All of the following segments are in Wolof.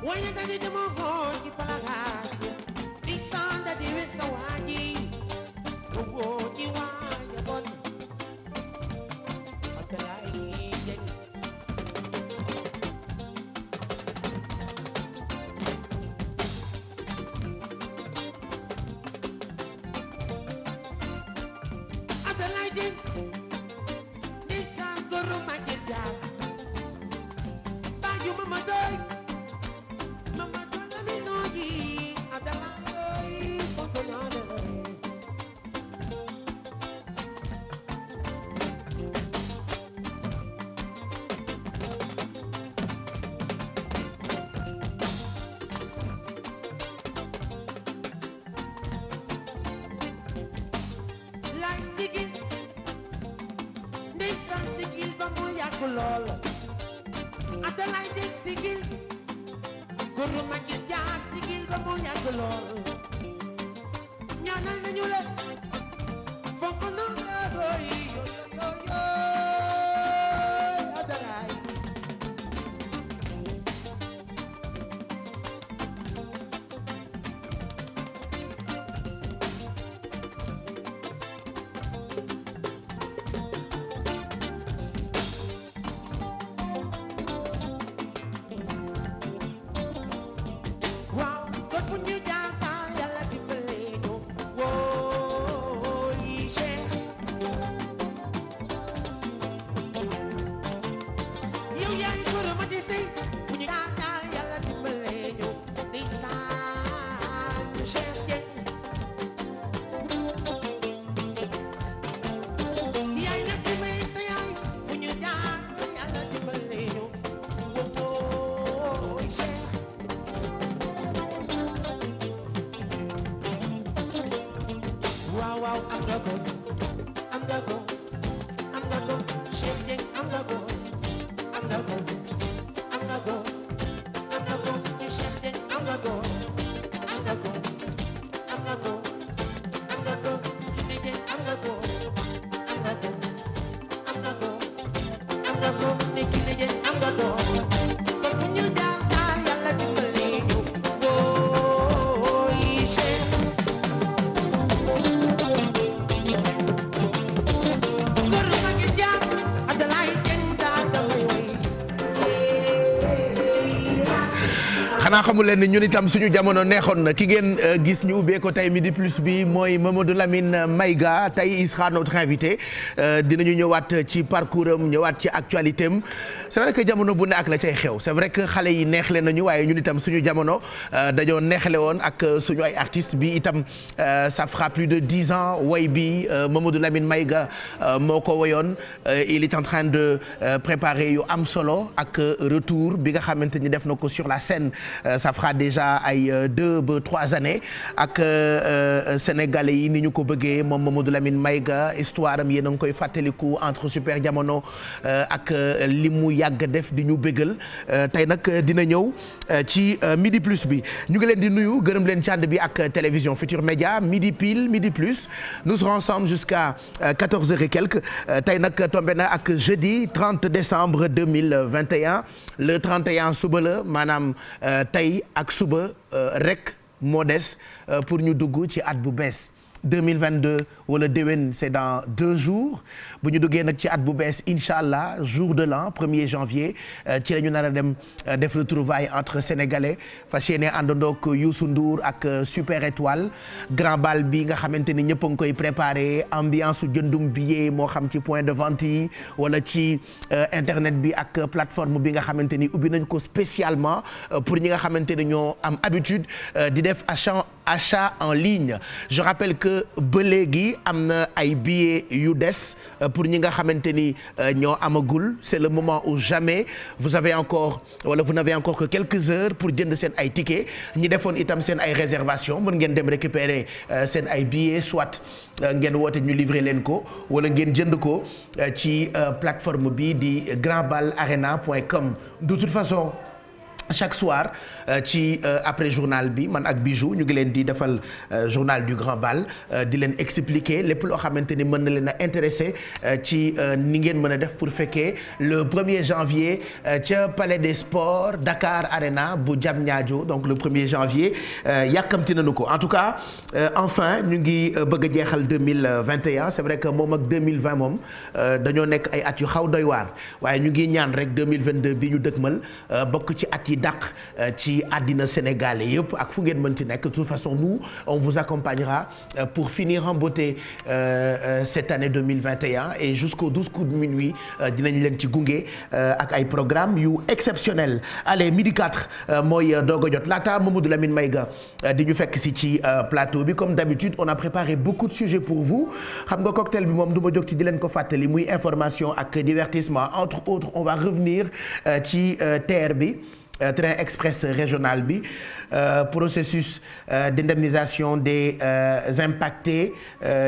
Voy a darle de mojón y palacio. Y sanda de esa guayi. Ugo y guaya bon. Atalay yen. Atalay yen. Nisan guru magenda. Bayu mama doy. Mama dolali noyi. Atalay pokonada. Lay sigil. Nisan sigil ba mo yakulol. Atalay din sigil. Guru magenda sigil ba mo yakulol. Ñaanal nañu la. Fonk nañu la doy. Yo yo yo. Atalay. Waaw kon fu ñu jaar baal Yàlla dimbale ñu wooy Cheikh yow yaay góor ma di sey fu ñu jaar baal Yàlla dimbale ñu ndeysaan Cheikh Dieng yaay na fi may sa yaay fu ñu jaar Yàlla dimbale ñu wooy Cheikh waaw waaw am nga ko am nga ko am nga ko Cheikh Dieng am nga ko am nga ko am nga ko am nga ko Cheikh Dieng am nga ko am nga ko am nga ko am nga ko Cheikh Dieng am nga ko am nga ko am nga ko am nga ko Cheikh Dieng am nga ko kon fu ñu jaar daal Yàlla dimbali ñu wooy Cheikh góor ma ngi jaar Atalay Dieng daal damay woy xanaa xamul leen ni ñun itam suñu jamono neexoon na ki ngeen gis ñu ubbee ko tey Midi Plus bi mooy Mamadou Lamine Maïga tey il sera notre invité dinañu ñëwaat ci parcours am ñëwaat ci actualité am c'est vrai que jamono bu ne ak la cay xew c'est vrai que xale yi neexle nañu waaye ñun itam suñu jamono dañoo neexle woon ak suñu ay artistes bi itam ça fera plus de 10 ans woy bi Mamadou Lamine Maïga moo ko woyoon il est en train de préparer yu am solo ak retour bi nga xamante ni def na ko sur la scène ça fera déjà ay 2 ba 3 années ak sénégalais yi ni ñu ko bëggee moom Mamadou Lamine Maïga histoire am yéen a ngi koy fàttaliku entre super jamono ak li mu yàgg def di ñu bëggal tey nag dina ñëw ci Midi Plus bi ñu ngi leen di nuyu gërëm leen ci ànd bi ak télévision Futur Média Midi Pile Midi Plus nous serons ensemble jusqu'à 14h et quelques tey nag tombé na ak jeudi 30 décembre 2021 le 31 suba la maanaam tey ak suba rek moo des pour ñu dugg ci at bu bees 2022 wala déwén c'est dans 2 jours bu ñu duggee nag ci at bu bees incha allah jour de l'an 1er janvier ci la ñu nar a dem def retrouvailles entre sénégalais fas yéene àndandoog Youssou Ndour ak Super Étoile grand bal bi nga xamante ni ñëpp a ngi koy préparé ambiance su jëndum billet moo xam ci point de vente yi wala ci internet bi ak plateforme bi nga xamante ni ubbi nañ ko spécialement pour ñi nga xamante ni ñoo am habitude di def achat en ligne je rappelle que ba léegi am na ay billets yu des pour ñi nga xamante ni ñoo amagul c'est le moment ou jamais vous avez encore wala vous n'avez encore que quelques heures pour jënd seen ay tickets ñi defoon itam seen ay réservations mën ngeen dem récupérer seen ay billets soit ngeen woote ñu livrer leen ko wala ngeen jënd ko ci plateforme bi di grandbalarena.com de toute façon chaque soir ci après journal bi man ak Bijou ñu ngi leen di defal journal du Grand Bal di leen expliquer lépp loo xamante ni mën na leen a intéressé ci ni ngeen mën a def pour fekkee le 1er janvier ca Palais des Sports Dakar Arena bu Diamniadio donc le 1er janvier yàkkamti nañu ko en tout cas enfin ñu ngi bëgg a jeexal 2021 c'est vrai que moom ak 2020 moom dañoo nekk ay at yu xaw doy waar waaye ñu ngi ñaan rek 2022 bi ñu dëgmal bokk ci at yi dàq ci àddina sénégalais yëpp ak fu ngeen mënti nekk de toute façon nous on vous accompagnera pour finir en beauté cette année 2021 et jusqu'au 12 coups de minuit dinañ leen ci gunge ak ay programmes yu exceptionnels allez midi 4 mooy doog a jot laata Mamadou Lamine Maïga di ñu fekk si ci plateau bi comme d'habitude on a préparé beaucoup de sujets pour vous xam nga cocktail bi moom du ma jóg ci di leen ko fàttali muy information ak divertissement entre autres on va revenir ci TER bi train express régional bi processus d'indemnisation des impactés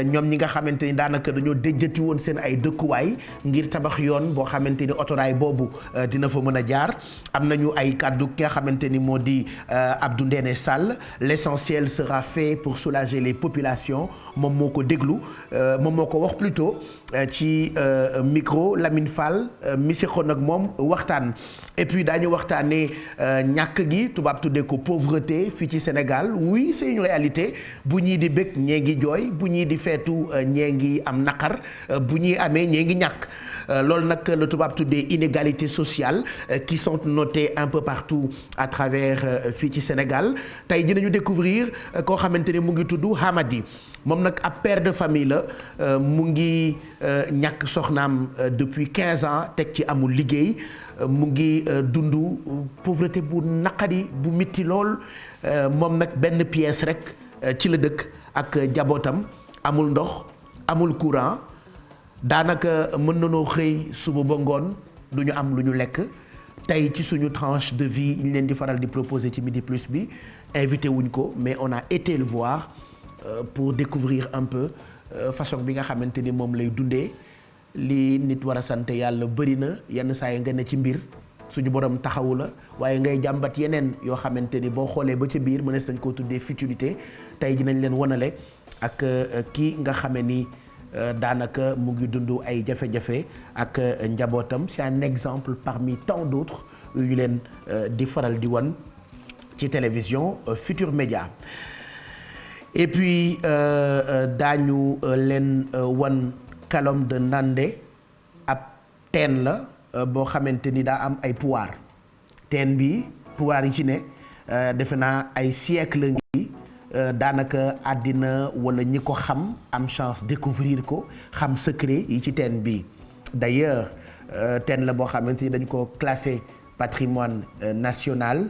ñoom ñi nga xamante ni daanaka dañoo déjjati woon seen ay dëkkuwaay ngir tabax yoon boo xamante ni autorail boobu dina fa mën a jaar am nañu ay kàddu ki nga xamante ni moo di Abdou Ndéné Sall l'essentiel sera fait pour soulager les populations moom moo ko déglu moom moo ko wax plutôt ci micro Lamine Fall mi seqoon ak moom waxtaan et puis daañu waxtaanee ñàkk gi tubaab tuddee ko pauvreté fii ci Sénégal oui c'est une réalité bu ñii di bëgg ñee ngi jooy bu ñii di feetu ñee ngi am naqar bu ñii amee ñee ngi ñàkk loolu nag la tubaab tuddee inégalités sociales qui sont notées un peu partout à travers fii ci Sénégal tey dinañu découvrir koo xamante ni mu ngi tudd Hamadi moom nag ab père de famille la mu ngi ñàkk soxnaam depuis 15 ans teg ci amul liggéey mu ngi dund pauvreté bu naqari bu mitti lool moom nag benn pièce rek ci la dëkk ak jabootam amul ndox amul courant daanaka mën nanoo xëy suba ba ngoon du ñu am lu ñu lekk tey ci suñu tranche de vie ñu leen di faral di proposer ci Midi Plus bi invité wuñ ko mais on a été le voir pour découvrir un peu façon bi nga xamante ni moom lay dundee li nit war a sant yàlla bëri na yenn saa yi nga ne ci mbir suñu borom taxawu la waaye ngay jàmbat yeneen yoo xamante ni boo xoolee ba ca biir mënees nañ koo tuddee futilité tey dinañ leen wanale ak kii nga xame ni daanaka mu ngi dund ay jafe-jafe ak njabootam c'est un exemple parmi tant d'autres yu ñu leen di faral di wan ci télévision Futur Média et puis daañu leen wan Kalom de Ndandé ab teen la boo xamante ni daa am ay pouvoir teen bi pouvoir yi ci ne defe naa ay siècle ngi daanaka àddina wala ñi ko xam am chance découvrir ko xam secret yi ci teen bi d'ailleurs teen la boo xamante ni dañ ko classé patrimoine national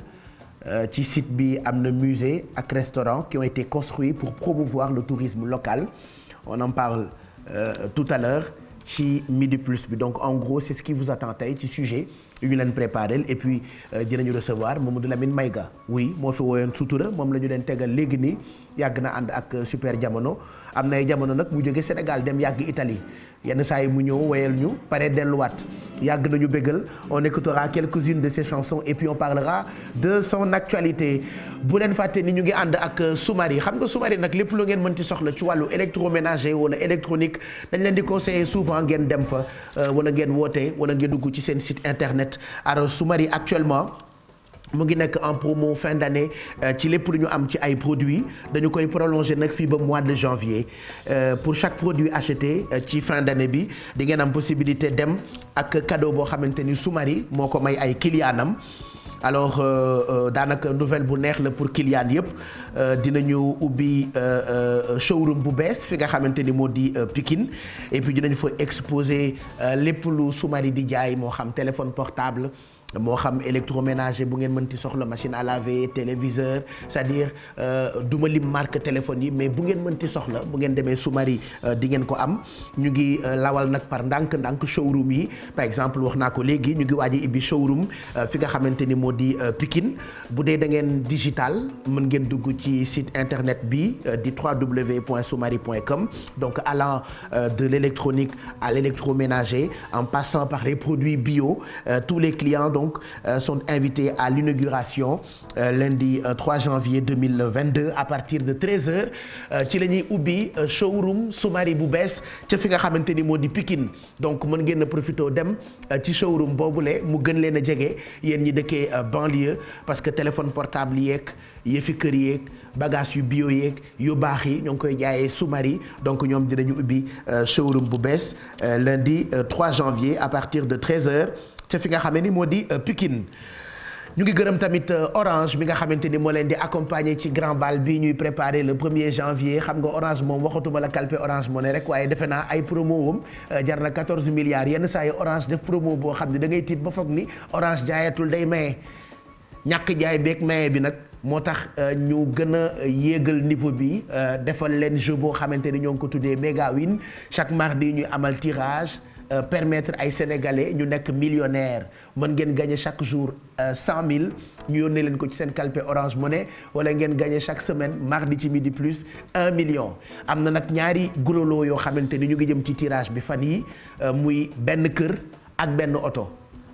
ci site bi am na musée ak restaurant qui ont été construits pour promouvoir le tourisme local on en parle tout à l'heure ci Midi Plus bi donc en gros c'est ce qui vous attend tey ci sujet yu ñu leen préparé et puis dinañu recevoir Mamadou Lamine Maïga oui moo fi woyoon sutura moom la ñu leen tegal léegi nii yàgg na ànd ak super jamono am na ay jamono nag mu jóge Sénégal dem yàgg Italie yenn saa yi mu ñëw woyal ñu pare delluwaat yàgg nañu bégal on écoutera quelques-unes de ses chansons et puis on parlera de son actualité bu leen fàtte ni ñu ngi ànd ak Soumari xam nga Soumari nag lépp lu ngeen mënti soxla ci wàllu électroménager wala électronique dañ leen di conseiller souvent ngeen dem fa wala ngeen woote wala ngeen dugg ci seen site internet alors Soumari actuellement mu ngi nekk en promo fin d'année ci lépp lu ñu am ci ay produits dañu koy prolonger nag fii ba mois de janvier pour chaque produit acheté ci fin d'année bi di ngeen am possibilité dem ak cadeau boo xamante ni Soumari moo ko may ay clientam alors daanaka nouvelle bu neex la pour client yëpp dinañu ubbi showroom bu bees fi nga xamante ni moo di Pikine et puis dinañu fa exposer lépp lu Soumari di jaay moo xam téléphone portable moo xam électroménager bu ngeen mënti soxla machine à laver téléviseur c'est-à-dire duma lim marque téléphone yi mais bu ngeen mënti soxla bu ngeen demee Soumari di ngeen ko am ñu ngi lawal nag par ndànk showroom yi par exemple wax naa ko léegi ñu ngi waaj a ibbi showroom fi nga xamante ni moo di Pikine bu dee da ngeen digital mën ngeen dugg ci site internet bi di www.soumari.com donc allant de l'électronique à l'électroménager en passant par les produits bio tous les clients donc sont invités à l'inauguration lundi 3 janvier 2022 à partir de 13h ci la ñuy ubbi showroom Soumari bu bees ca fi nga xamante ni moo di Pikine donc mën ngeen a profité dem ci showroom boobule mu gën leen a jege yéen ñi dëkkee banlieue parce que téléphone portable yeeg yëfi kër yeeg bagage yu bio yeeg yu baax yi ñoo ngi koy jaayee Soumari donc ñoom dinañu ubbi showroom bu bees lundi 3 janvier à partir de 13h ca fi nga xamee ni moo di Pikine. ñu ngi gërëm tamit Orange mi nga xamante ni moo leen di accompagner ci grand bal bi ñuy préparer le 1er janvier xam nga Orange moom waxatuma la calpe Orange moo ne rek waaye defe naa ay promo wam jar na 14 milliards yenn saa yi Orange def promo boo xam ne da ngay tiit ba foog ni Orange jaayatul day maye ñàkk jaay beeg maye bi nag moo tax ñu gën a yéegal niveau bi defal leen jeu boo xamante ni ñoo ngi ko tuddee Mega Win chaque mardi ñuy amal tirage permettre ay sénégalais ñu nekk millionnaire mën ngeen gagner chaque jour 100 000 ñu yónnee leen ko ci seen calpe Orange Money wala ngeen gagner chaque semaine mardi ci midi plus 1 million. am na nag ñaari gros lot yoo xamante ni ñu ngi jëm ci tirage bi fan yi muy benn kër ak benn oto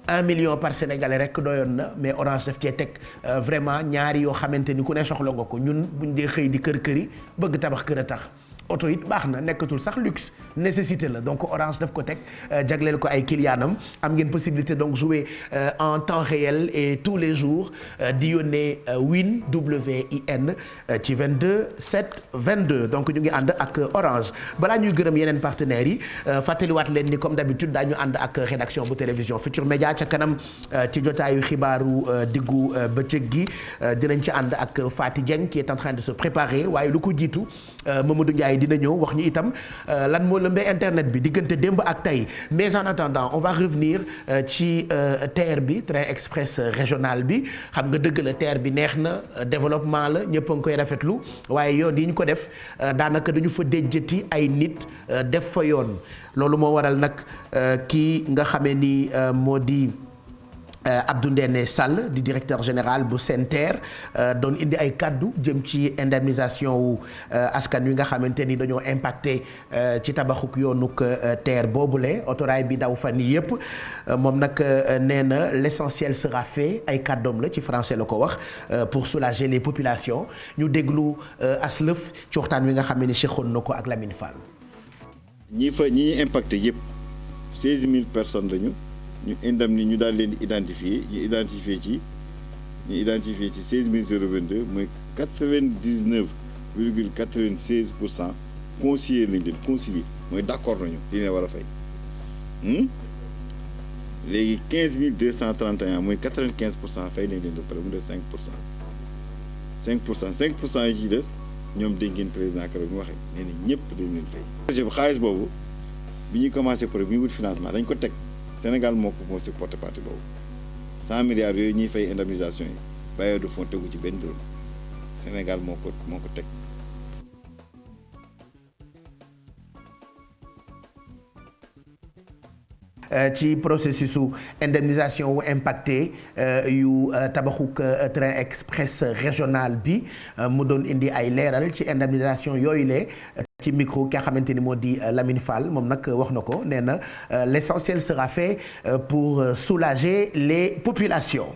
1 million par sénégalais rek doyoon na mais Orange daf cee teg vraiment ñaari yoo xamante ni ku ne soxla nga ko ñun buñ dee xëy di kër yi bëgg tabax kër a tax. oto it baax na nekkatul sax luxe nécessité la donc Orange daf ko teg jagleel ko ay clientam am ngeen possibilité donc jouer en temps réel et tous les jours di yónnee win WIN ci 22 7 22 donc ñu ngi ànd ak Orange balaa ñuy gërëm yeneen partenaires yi fàttaliwaat leen ni comme d'habitude daañu ànd ak rédaction bu télévision Futur Média ca kanam ci jotaayu xibaaru diggu bëccëg gi dinañ ci ànd ak Fati Dieng qui est en train de se préparer waaye lu ko jiitu Mamadou Ndiaye dina ñëw wax ñu itam lan moo lëmbee internet bi diggante démb ak tey mais en attendant on va revenir ci TER bi train express régional bi xam nga dëgg la TER bi neex na développement la ñëpp a ngi koy rafetlu waaye yoon yi ñu ko def daanaka dañu fa déjjati ay nit def fa yoon loolu moo waral nag kii nga xamee ni moo di Abdou Ndéné Sall di directeur général bu SENTER doon indi ay kaddu jëm ci indemnisation wu askan wi nga xamante ni dañoo impacté ci tabaxuk yoonuk TER boobule autorail bi daw fan yii yëpp moom nag nee na l'essentiel sera fait ay kàddoom la ci français la ko wax pour soulager les populations ñu déglu aslëf ci waxtaan wi nga xam ne seqoon na ko ak Lamine Fall. ñi impacté yëpp 16000 personnes lañu. ñu daal leen di identifier ñu identifier ci 16022 mooy 99,96% concilier nañ leen concilier mooy d'accord nañu li ne war a fay léegi 15231 mooy 95% fay nañ leen ba pare mu des 5% yi ci des ñoom dégg ngeen président keroog mu waxee nee na ñëpp dañ leen fay. projet bu xaalis boobu bi ñuy commencé projet bi ñu wut financement dañ ko teg. Sénégal moo supporté partie boobu 100 milliards yooyu ñuy fay indemnisation yi bailleur de fonds tegu ci benn dërëm Sénégal moo ko teg. ci processus su indemnisation wu impacté yu tabaxuk train express régional bi mu doon indi ay leeral ci indemnisation yooyu le ci micro ki nga xamante ni moo di Lamine Fall moom nag wax na ko nee na l'essentiel sera fait pour soulager les populations.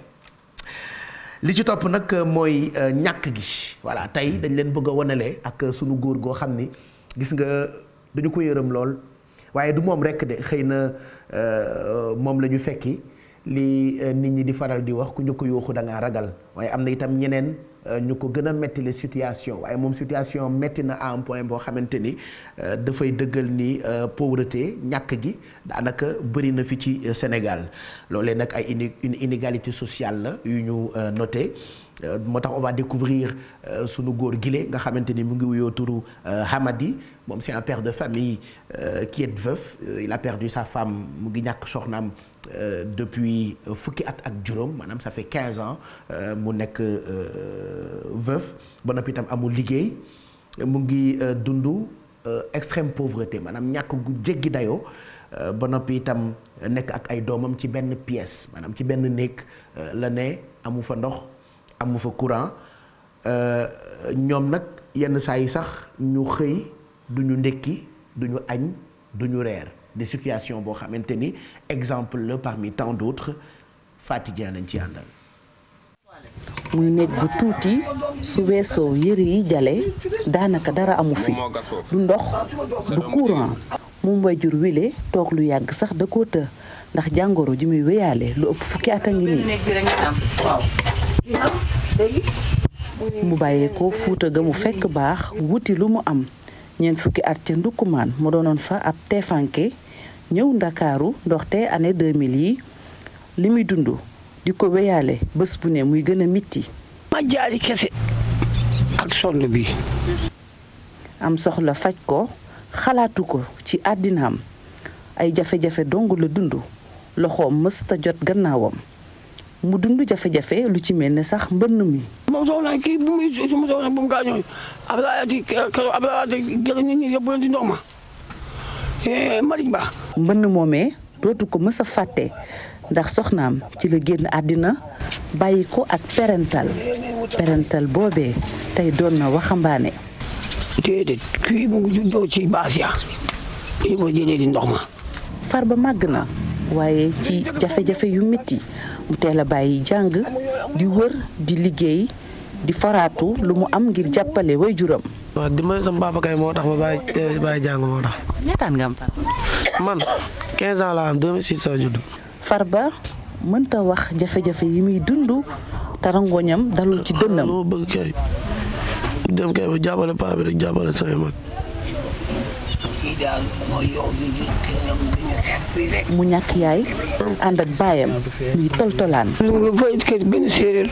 li ci topp nag mooy ñàkk gi voilà tey dañ leen bëgg a wanale ak sunu góor goo xam ni gis nga dañu ko yërëm lool waaye du moom rekk de xëy na moom la ñu fekki li nit ñi di faral di wax ku ñu ko yooxu da ngaa ragal waaye am na itam ñeneen ñu ko gën a metti les situation waaye moom situation metti na à un point boo xamante ni dafay dëggal ni pauvreté ñàkk gi daanaka bëri na fi ci Sénégal loolee nag ay une inégalité sociale la yu ñu noté moo tax on va découvrir sunu góor gile nga xamante ni mu ngi wuyoo turu Hamadi moom c'est un père de famille qui est veuf il a perdu sa femme mu ngi ñàkk soxnaam depuis fukki at ak juróom maanaam ça fait 15 ans mu nekk veuf ba noppi itam amul liggéey mu ngi dund extrême pauvreté maanaam ñàkk gu jéggi dayoo ba noppi itam nekk ak ay doomam ci benn pièce maanaam ci benn néeg la ne amu fa ndox amu fa courant ñoom nag yenn saa yi sax ñu xëy du ñu ndekki du ñu añ du ñu reer des situations boo xamante ni exemple la parmi tant d'autres Faty Dieng lañ ci àndal. muy néeg bu tuuti su weesoo yëre yi jale daanaka dara amu fi du ndox du courant moom wayjur wile toog lu yàgg sax da koo të ndax jàngoro ji muy wéyaale lu ëpp fukki at a ngi nii. mu bàyyee ko Fuuta ga mu fekk baax wuti lu mu am ñeent fukki at ca Ndukkumaan mu doonoon fa ab teefanke ñëw Ndakaaru ndoxte année 2000 yi li muy dund di ko wéyaale bés bu ne muy gën a mitti. ma jaari kese ak sonn bi. am soxla faj ko xalaatu ko ci àddinaam ay jafe-jafe dong la dund loxoom mësta jot gannaawam mu dund jafe-jafe lu ci mel ne sax mbënn mi. moom soxna kii bu muy sama soxna bu mu gaañoo Abdoulaye jël nit ñi yóbbu leen di ndox ma Mariñ Ba. mbënn moomee dootu ko mës a fàtte ndax soxnaam ci la génn àddina bàyyi ko ak parental boobee tey doon na waxambaane. déedéet kii mu ngi juddoo ci baas ya yi ko jëlee di ndox ma. Farba màgg na waaye ci jafe-jafe yu metti mu teel a bàyyi jàng di wër di liggéey di faraatu lu mu am ngir jàppale waajuram. waaw dimbali sama papa kay moo tax ma bàyyi jàng moo tax. ñaataan nga am man 15 ans laa am 2006 sa judd. Farba mënta wax jafe-jafe yi muy dund tarangoñam dalul ci dënnam. loo bëgg kay dem kay ba jàppale paa bi rek jàppale sama mag. mu ñàkk yaay ànd ak baayam muy toltolaan. nga fay kër benn séeréer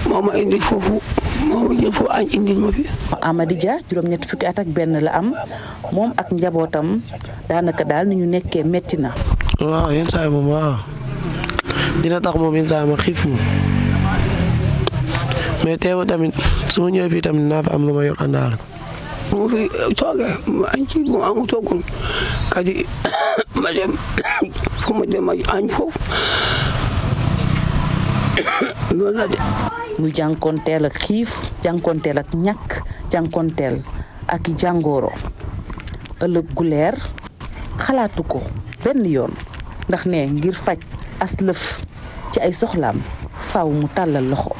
moo ma indi foofu moo ma jël foofu añ indil ma fi. Amady Dia juróom-ñetti fukki at ak benn la am moom ak njabootam daanaka daal ni ñu nekkee metti na. waaw yenn saa yi moom waaw dina tax moom yenn saa yi ma xiif moom mais teewul tamit su ma ñëwee fii tamit naa fi am lu ma yor àndaale ko. mu fi toogee ma añ ci mu amu toogul kadi ma dem fu ma dem añ foofu loolu la de. muy jànkoonteel ak xiif jànkoonteel ak ñàkk jànkoonteel ak i jàngooro ëllëg gu leer xalaatu ko benn yoon ndax ne ngir faj as lëf ci ay soxlaam faaw mu tàllal loxo.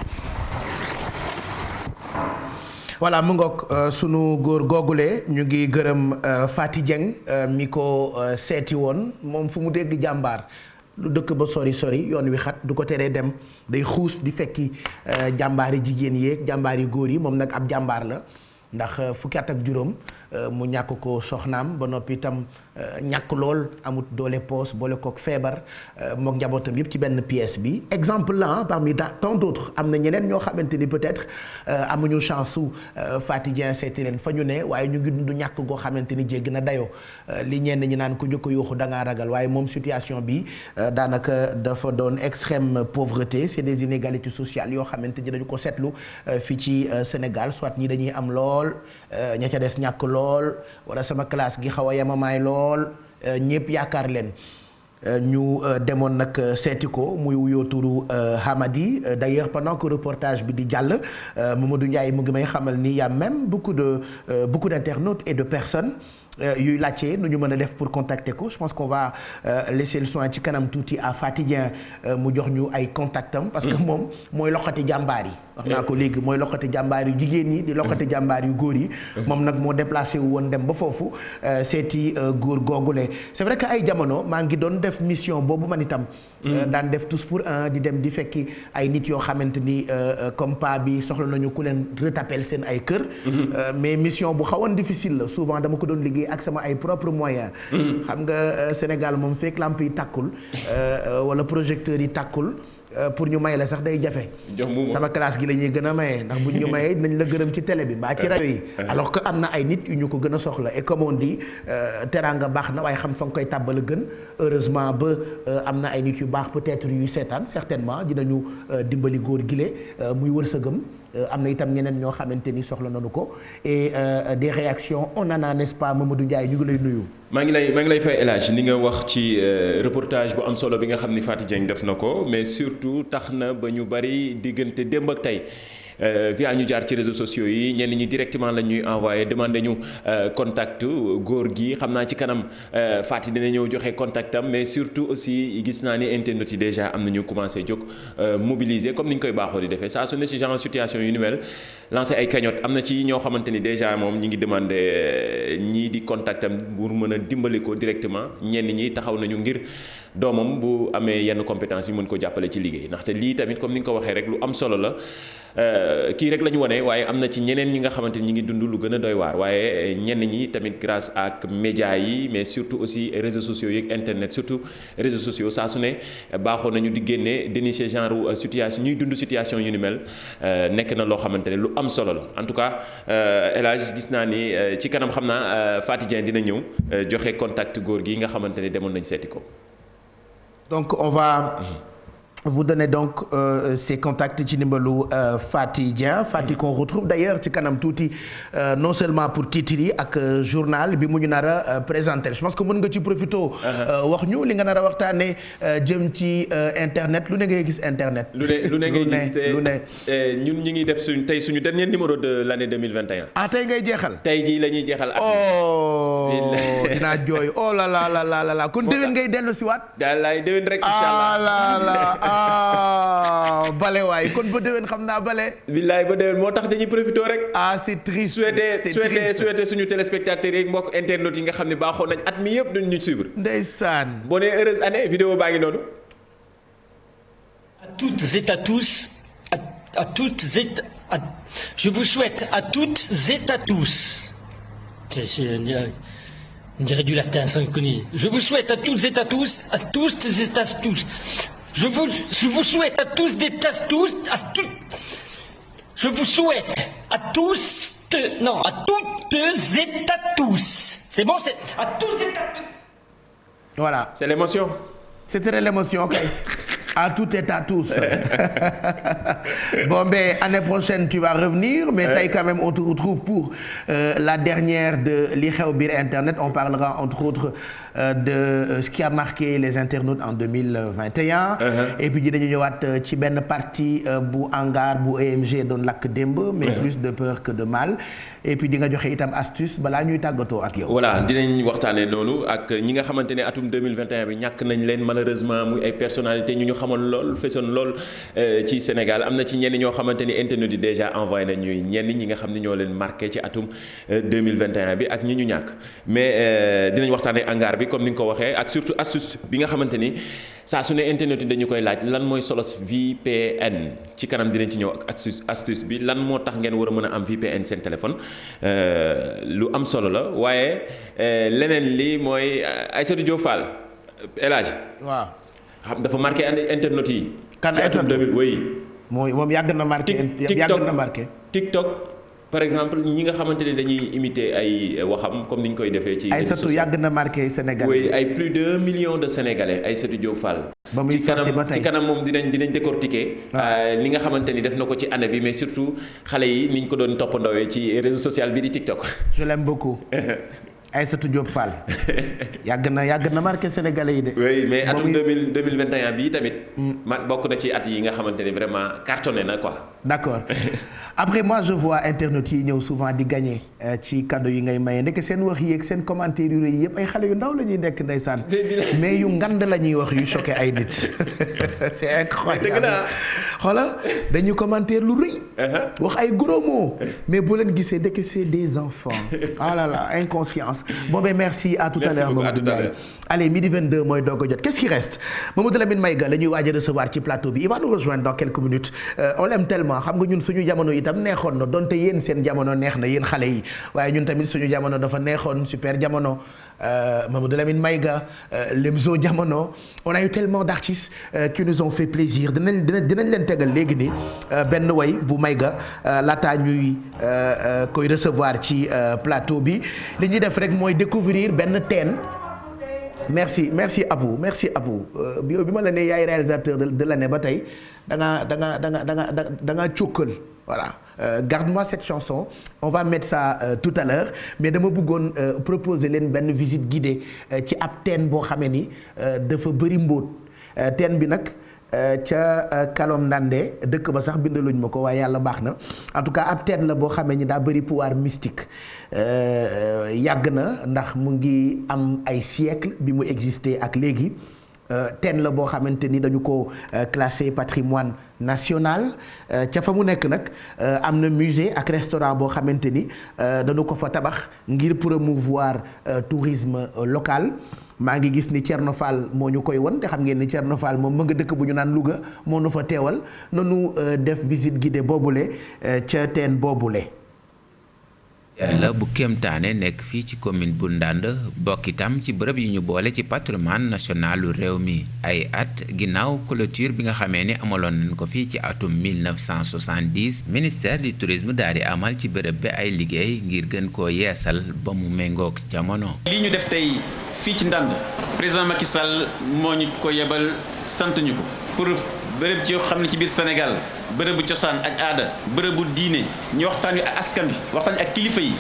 voilà mu ngoog sunu góor googule ñu ngi gërëm Faty Dieng mi ko seeti woon moom fu mu dégg jàmbaar lu dëkk ba sori yoon wi xat du ko teree dem day xuus di fekki jàmbaari jigéen yeeg jàmbaari góor yi moom nag ab jàmbaar la ndax fukki at ak juróom mu ñàkk ko soxnaam ba noppi itam ñàkk lool amut doole poos boole kook feebar mook njabootam yëpp ci benn pièce bi exemple la parmi tant d'autres am na ñeneen ñoo xamante ni peut-être amuñu chance su Faty Dieng seeti leen fa ñu ne waaye ñu ngi dund ñàkk goo xamante ni jégg na dayoo li ñenn ñi naan ku njëkk a yuuxu da ngaa ragal waaye moom situation bi daanaka dafa doon extrême pauvreté c'est des inégalités sociales yoo xamante ni dañu ko seetlu fii ci Sénégal soit ñi dañuy am lool ña ca des ñàkk lool wala sama classe gi xaw a yemamaay lool ñëpp yaakaar leen ñu demoon nag seeti ko muy wuyoo turu Hamadi d'ailleurs pendant que reportage bi di jàll Mamadou Ndiaye mu ngi may xamal ni y a même beaucoup d'internautes et de personnes yuy laajte nu ñu mën a def pour contacter ko je pense qu'on va laisser le soin ci kanam tuuti à Faty Dieng mu jox ñu ay contactam parce que moom mooy loxati jàmbaar yi wax naa ko léegi mooy loxati jàmbaar yu jigéen ñi di loxati jàmbaar yu góor yi moom nag moo déplacé wu woon dem ba foofu seeti góor googule c'est vrai que ay jamono maa ngi doon def mission boobu man itam daan def tous pour un di dem di fekki ay nit yoo xamante ni comme pa bi soxla nañu ku leen retapel seen ay kër mais mission bu xawoon difficile la souvent dama ko doon liggéey ak sama ay propres moyens xam nga Sénégal moom fekk lamp yi tàkkul wala projecteurs yi tàkkul pour ñu may la sax day jafe sama classe gi la ñuy gën a maye ndax buñ ñu mayee dinañ la gërëm ci télé bi mbaa ci rajo yi alors que am na ay nit yu ñu ko gën a soxla et comme on dit teraanga baax na waaye xam fa nga koy tàbbal a gën heureusement ba am na ay nit yu baax peut-être yu seetaan certainement dinañu dimbali góor gile muy wërsëgam am na itam ñeneen ñoo xamante ni soxla nañu ko et des réactions on en a n'est-ce pas Mamadou Ndiaye ñu ngi lay nuyu. maa ngi lay fay El Hadj ni nga wax ci reportage bu am solo bi nga xam ni Faty Dieng def na ko mais surtout surtout tax na ba ñu bari diggante démb ak tey via ñu jaar ci réseaux sociaux yi ñenn ñi directement la ñuy envoyé demandé ñu contact góor gi xam naa ci kanam Fati dina ñëw joxe contactam mais surtout aussi gis naa ni internautes yi déjà am nañu commencé jóg mobiliser comme ni ñu koy baaxoo di defee saa su ne ci genre situation yu ni mel lancé ay cagnotte am na ci ñoo xamante ni déjà moom ñi ngi demandé ñii di contactam pour mën a dimbali ko directement ñenn ñi taxaw nañu ngir doomam bu amee yenn compétence yi mën ko jàppale ci liggéey ndaxte lii tamit comme ni nga ko waxee rek lu am solo la kii rek la ñu wone waaye am na ci ñeneen ñi nga xamante ni ñi ngi dund lu gën a doy waar waaye ñenn ñi tamit grâce ak médias yi mais surtout aussi réseaux sociaux yeeg internet surtout réseaux sociaux saa su ne baaxoo nañu di génne dénicher genre situation ñuy dund situation yu ni mel nekk na loo xamante ne lu am solo la en tout cas El Hadj gis naa ni ci kanam xam naa Faty Dieng dina ñëw joxe contact góor gi nga xamante ne demoon nañ seeti ko. Donc on va vous donner donc ces contacts ci ndimbalu Faty Dieng Faty qu'on retrouve d'ailleurs ci kanam tuuti non seulement pour titre yi ak journal bi mu ñu nar a présenter je pense que mën nga ci profito wax ñu li nga nar a waxtaanee jëm ci internet lu ne ngay gis internet. lu ne ngay gis te ñun ñi ngi def suñu dernier numéro de l'année 2021. ah tey ngay jeexal. tey jii la ñuy jeexal. dinaa jooy oh la la la la la kon déwén ngay dellu si waat. daal laay déwén rek incha allah bale waay kon ba déwén xam naa bale. billaay ba déwén moo tax dañuy profité rek. c'est triste souhaiter suñu téléspectateurs yi mbokk internautes yi nga xam ne baaxoon nañ at mi yëpp duñ ñu suivre. ndeysaan. bonne heureuse année vidéo baa ngi noonu. À toutes et à tous, à toutes et à, je vous souhaite à toutes et à tous. On dirait du latin sans connu. Je vous souhaite à toutes et à tous, à tous et à tous. Je vous souhaite à tous des tous, à tout. Je vous souhaite à tous, non, à toutes et à tous. C'est bon, c'est à tous et à tous. Voilà. C'est l'émotion. C'était l'émotion, ok. À tout et à tous. Bon, ben, année prochaine, tu vas revenir, mais tey quand même, on te retrouve pour la dernière de li xew biir Internet. On parlera entre autres de ce qui a marqué les internautes en 2021. Et puis dinañu ñëwaat ci benn partie bu hangar bu EMG doon lakk démb, mais plus de peur que de mal. Et puis di nga joxe itam astuce balaa ñuy tàggatoo ak yow. Voilà, dinañ waxtaanee noonu ak ñi nga xamante ne atum 2021 bi ñàkk nañ leen malheureusement muy ay personnalités ñu xamoon lool fesoon lool ci Sénégal am na ci ñenn ñoo xamante ni internet yi déjà envoyé nañ ñuy ñenn ñi nga xam ne ñoo leen marqué ci atum 2021 bi ak ñi ñu ñàkk mais dinañ waxtaanee hangar bi comme ni nga ko waxee ak surtout astuce bi nga xamante ni saa su ne internet yi dañu koy laaj lan mooy solos VPN ci kanam dinañ ci ñëw ak astuce bi lan moo tax ngeen war a mën a am VPN seen téléphone lu am solo la waaye leneen li mooy Aïssatou Diop Fall El Hadj. waaw. xam dafa marqué internet yi. kan Aïssatou 2000 oui. moom yàgg na marqué. TikTok par exemple ñi nga xamante ne dañuy imiter ay waxam comme ni ñu koy defee. ci Aïssatou yàgg na marqué Sénégal. oui ay plus de 1 million de Sénégalais Aïssatou Diop Fall. ba muy sorti ba tey ci kanam moom dinañ décortiquer. li nga xamante ni def na ko ci année bi mais surtout xale yi ni ñu ko doon toppandoowee ci réseau social bi di TikTok. je l'aime beaucoup. Aïssatou Diop Fall yàgg na marqué sénégalais yi de. oui mais atum 2021 bii tamit. bokk na ci at yi nga xamante ne vraiment cartonné na quoi. d'accord après moi je vois internautes yi ñëw souvent di gagner ci cadeau yi ngay maye ndeke seen wax yi ak seen commentaire yu rëy yëpp ay xale yu ndaw la ñuy nekk ndeysaan mais yu ngand la ñuy wax yu choqué ay nit c'est incroyable. xoola dañu commentaire lu rëy. wax ay gros mots mais boo leen gisee ndeke c'est des enfants. ah là là inconscience. Bon ben merci à tout à l'heure Mamadou Ndiaye. Allez midi 22 mooy doog a jot qu'est-ce qui reste Mamadou Lamine Maïga la ñuy waaj a recevoir ci plateau bi il va nous rejoindre dans quelques minutes on l'aime tellement xam nga ñun suñu jamono itam neexoon na donte yéen seen jamono neex na yéen xale yi waaye ñun tamit suñu jamono dafa neexoon super jamono Mamadou Lamine Maïga Lemzo jamono on a eu tellement d'artistes qui nous ont fait plaisir dinañ leen tegal léegi ni benn way bu Maïga laataa ñuy koy recevoir ci plateau bi li ñuy def rek mooy découvrir benn teen. merci Abou bi ma la ne yaay réalisateur de l'année ba tey da nga cókkal voilà garde-moi cette chanson on va mettre ça tout à l'heure mais dama bëggoon proposer leen benn visite guidée ci ab teen boo xamee ni dafa bëri mbóot teen bi nag ca Kalom Ndande dëkk ba sax bindaluñ ma ko waaye yàlla baax na en tout cas ab teen la boo xamee ni daa bëri pouvoir mystique yàgg na ndax mu ngi am ay siècle bi mu existé ak léegi teen la boo xamante ni dañu ko classé patrimoine national ca fa mu nekk nag am na musée ak restaurant boo xamante ni dañu ko fa tabax ngir promouvoir tourisme local. maa ngi gis ni Thierno Fall moo ñu koy won te xam ngeen ni Thierno Fall moom mu nga dëkk bu ñu naan Louga moo nu fa teewal nanu def visite guidée boobule ca teen boobule. yàlla bu kéemtaane nekk fii ci commune bu Ndande bokk itam ci bërëb yi ñu boole ci patrimoine national lu réew mi ay at ginnaaw clôture bi nga xamee ni amaloon nañ ko fii ci atum 1970 ministère du tourisme daal di amal ci bërëb bi ay liggéey ngir gën koo yeesal ba mu méngoog jamono. lii ñu def tey fii ci Ndande président Macky Sall moo ñu ko yebal sant ñu ko pour bërëb ci yoo xam ne ci biir Sénégal bërëbu cosaan ak aada bërëbu diine ñu waxtaan wi ak askan bi waxtaan wi ak kilifa yi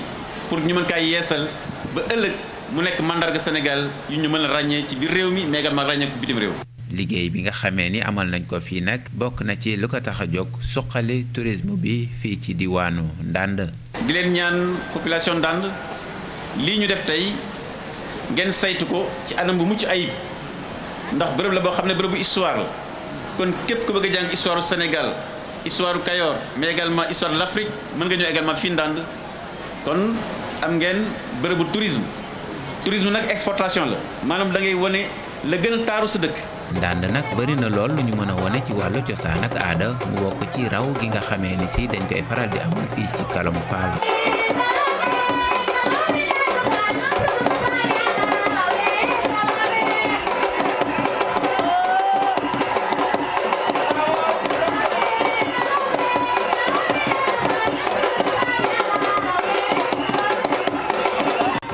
pour ñu mën kaa yeesal ba ëllëg mu nekk mandarga Sénégal yu ñu mën a ràññee ci biir réew mi mais également ràññee ko bitim réew. liggéey bi nga xamee ni amal nañ ko fii nag bokk na ci lu ko tax a jóg suqali tourisme bi fii ci diwaanu Ndande. di leen ñaan population Ndande lii ñu def tey ngeen saytu ko ci anam bu mucc ayib ndax bërëb la boo xam ne bërëbu histoire la. kon képp ku bëgg a jàng histoire du Sénégal histoire du Kayor mais également histoire de l'Afrique mën nga ñëw également fii Ndande kon am ngeen bërëbu tourisme nag exportation la maanaam da ngay wane la gën a taaru sa dëkk. Ndande nag bëri na lool lu ñu mën a wane ci wàllu cosaan ak aada mu bokk ci raw gi nga xamee ni si dañ koy faral di amal fii ci Kalom Fall.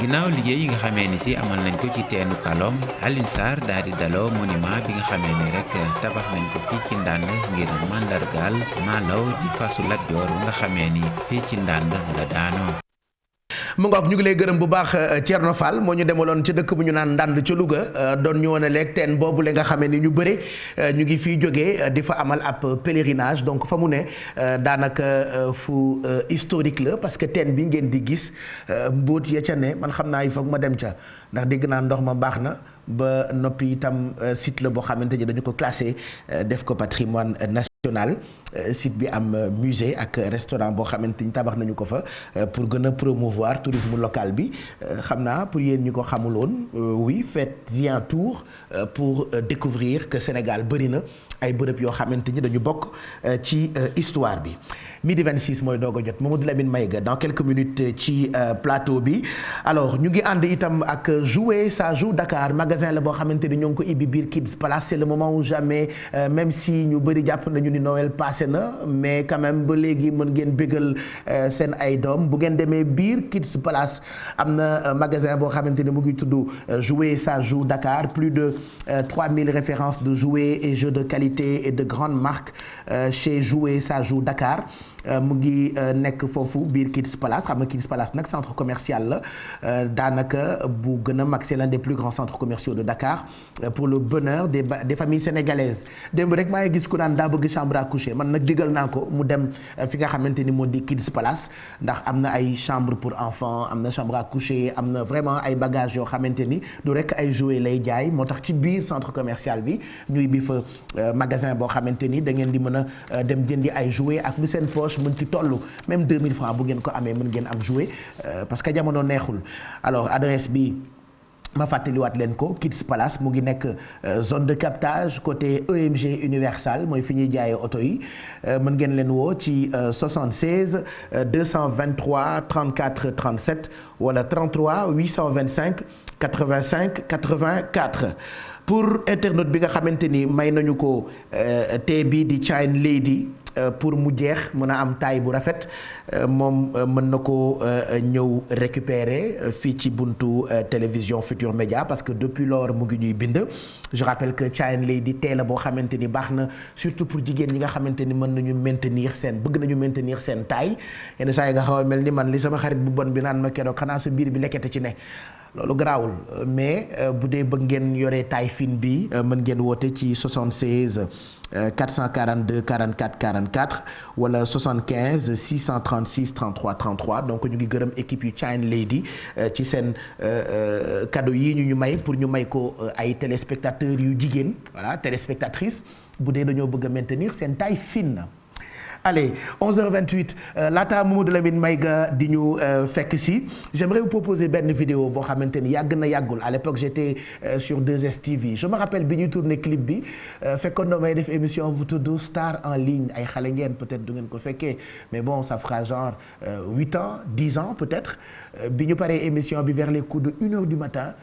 ginnaaw liggéey yi nga xamee ni si amal nañ ko ci teenu Kalom Alioune Sarr daal di daloo monument bi nga xamee ni rek tabax nañ ko fii ci Ndande ngir mandargaal Malaw di fasu Lat Joor nga xamee ni fii ci Ndande la daanoo. mu ngoog ñu ngi lay gërëm bu baax Thierno Fall moo ñu demaloon ci dëkk bu ñu naan Ndande ca Louga doon ñu wane leeg teen boobu la nga xamee ni ñu bëre ñu ngi fiy jógee di fa amal ab pèlerinage donc fa mu ne daanaka fu historique la parce que teen bi ngeen di gis mbóot ya ca ne man xam naa il faut ma dem ca ndax dégg naa ndox ma baax na ba noppi itam site la boo xamante ni dañu ko classé def ko patrimoine national site bi am musée ak restaurant boo xamante ni tabax nañu ko fa pour gën a promouvoir tourisme local bi xam naa pour yéen ñi ko xamuloon oui faites-y un tour pour découvrir que Sénégal bëri na ay bërëb yoo xamante ni dañu bokk ci histoire bi. midi 26 mooy doog a jot Mamadou Lamine Maïga dans quelques minutes ci plateau bi alors ñu ngi ànd itam ak Jouer ça joue Dakar magasin la boo xamante ni ñoo ngi ko ibbi biir Kids Palace c'est le moment ou jamais même si ñu bëri jàpp nañu ni Noël passé na mais quand même ba léegi mën ngeen bégal seen ay doom bu ngeen demee biir Kids Palace am na magasin boo xamante ni mu ngi tudd Jouer ça joue Dakar plus de 3000 références de jouets et jeux de qualité et de grandes marques chez Jouer ça joue Dakar. mu ngi nekk foofu biir Kids Palace xam nga Kids Palace nag centre commercial la daanaka bu gën a mag c'est l'un des plus grands centres commerciaux de Dakar pour le bonheur des familles sénégalaises démb rek maa ngi gis ku naan daa bëgg chambre à coucher man nag digal naa ko mu dem fi nga xamante ni moo di Kids Palace ndax am na ay chambre pour enfants am na chambre à coucher am na vraiment ay bagages yoo xamante ni du rek ay jouets lay jaay moo tax ci biir centre commercial bi ñuy bi fa magasin boo xamante ni da ngeen di mën a dem jëndi ay jouets ak lu seen poche mën ci toll même 2000 francs bu ngeen ko amee mën ngeen am jouet parce que jamono neexul alors adresse bi ma fàttaliwaat leen ko Kids Palace mu ngi nekk zone de captage côté EMG Universal mooy fi ñuy jaayee oto yi mën ngeen leen woo ci 76 223 34 37 wala 33 825 85 84 pour internaute bi nga xamante ni may nañu ko tee bii di Chine Lady pour mu jeex mën a am taille bu rafet moom mën na ko ñëw récupérer fii ci buntu télévision Futur Média parce que depuis lors mu ngi ñuy bind je rappelle que Chine Lady tee la boo xamante ni baax na surtout pour jigéen ñi nga xamante ni mën nañu bëgg nañu maintenir seen taille yenn saa yi nga xaw a mel ni man li sama xarit bu bon bi naan ma keroog xanaa sa biir bi lekkete ci ne loolu garaawul mais bu dee bëgg ngeen yore taille fine bi mën ngeen woote ci 76 442 44 44 wala 75 636 33 33 donc ñu ngi gërëm équipe yu Chine Lady ci seen cadeau yi ñu may pour ñu may ko ay téléspectateurs yu jigéen voilà téléspectatrices bu dee dañoo bëgg a maintenir seen taille fine. Allez 11h28 laata Mamadou Lamine Maïga di ñu fekk si j'aimerais vous proposer benn vidéo boo xamante ni yàgg na yàggul à l'époque j'étais sur 2STV je me rappelle bi ñu tourné clip bi fekkoon na may def émission bu tudd Star en ligne ay xale ngeen peut-être du ngeen ko fekkee mais bon ça fera genre 8 ans 10 ans peut-être bi ñu paree émission bi vers les coups de 1h du matin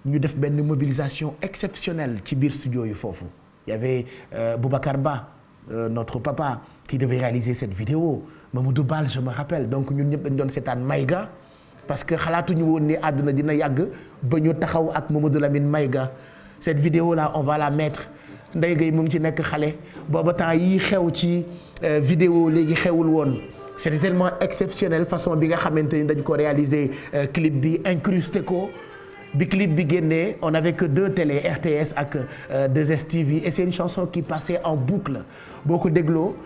ñu def benn mobilisation exceptionnelle ci biir studio yi foofu il y avait Boubacar Ba notre papa qui devait réaliser cette vidéo Mamadou Bal je me rappelle donc ñun ñëpp dañ doon seetaan Maïga parce que xalaatuñu woon ni àdduna dina yàgg ba ñu taxaw ak Mamadou Lamine Maïga cette vidéo là on va la mettre Ndeye Gueye mu ngi ci nekk xale booba temps yi xew ci vidéo léegi xewul woon c'était tellement exceptionnel façon bi nga xamante ni dañ ko réaliser clip bi incrusté ko bi clip bi génnee on avait que 2 télé RTS ak 2STV et c'est une chanson qui passait en boucle boo ko dégloo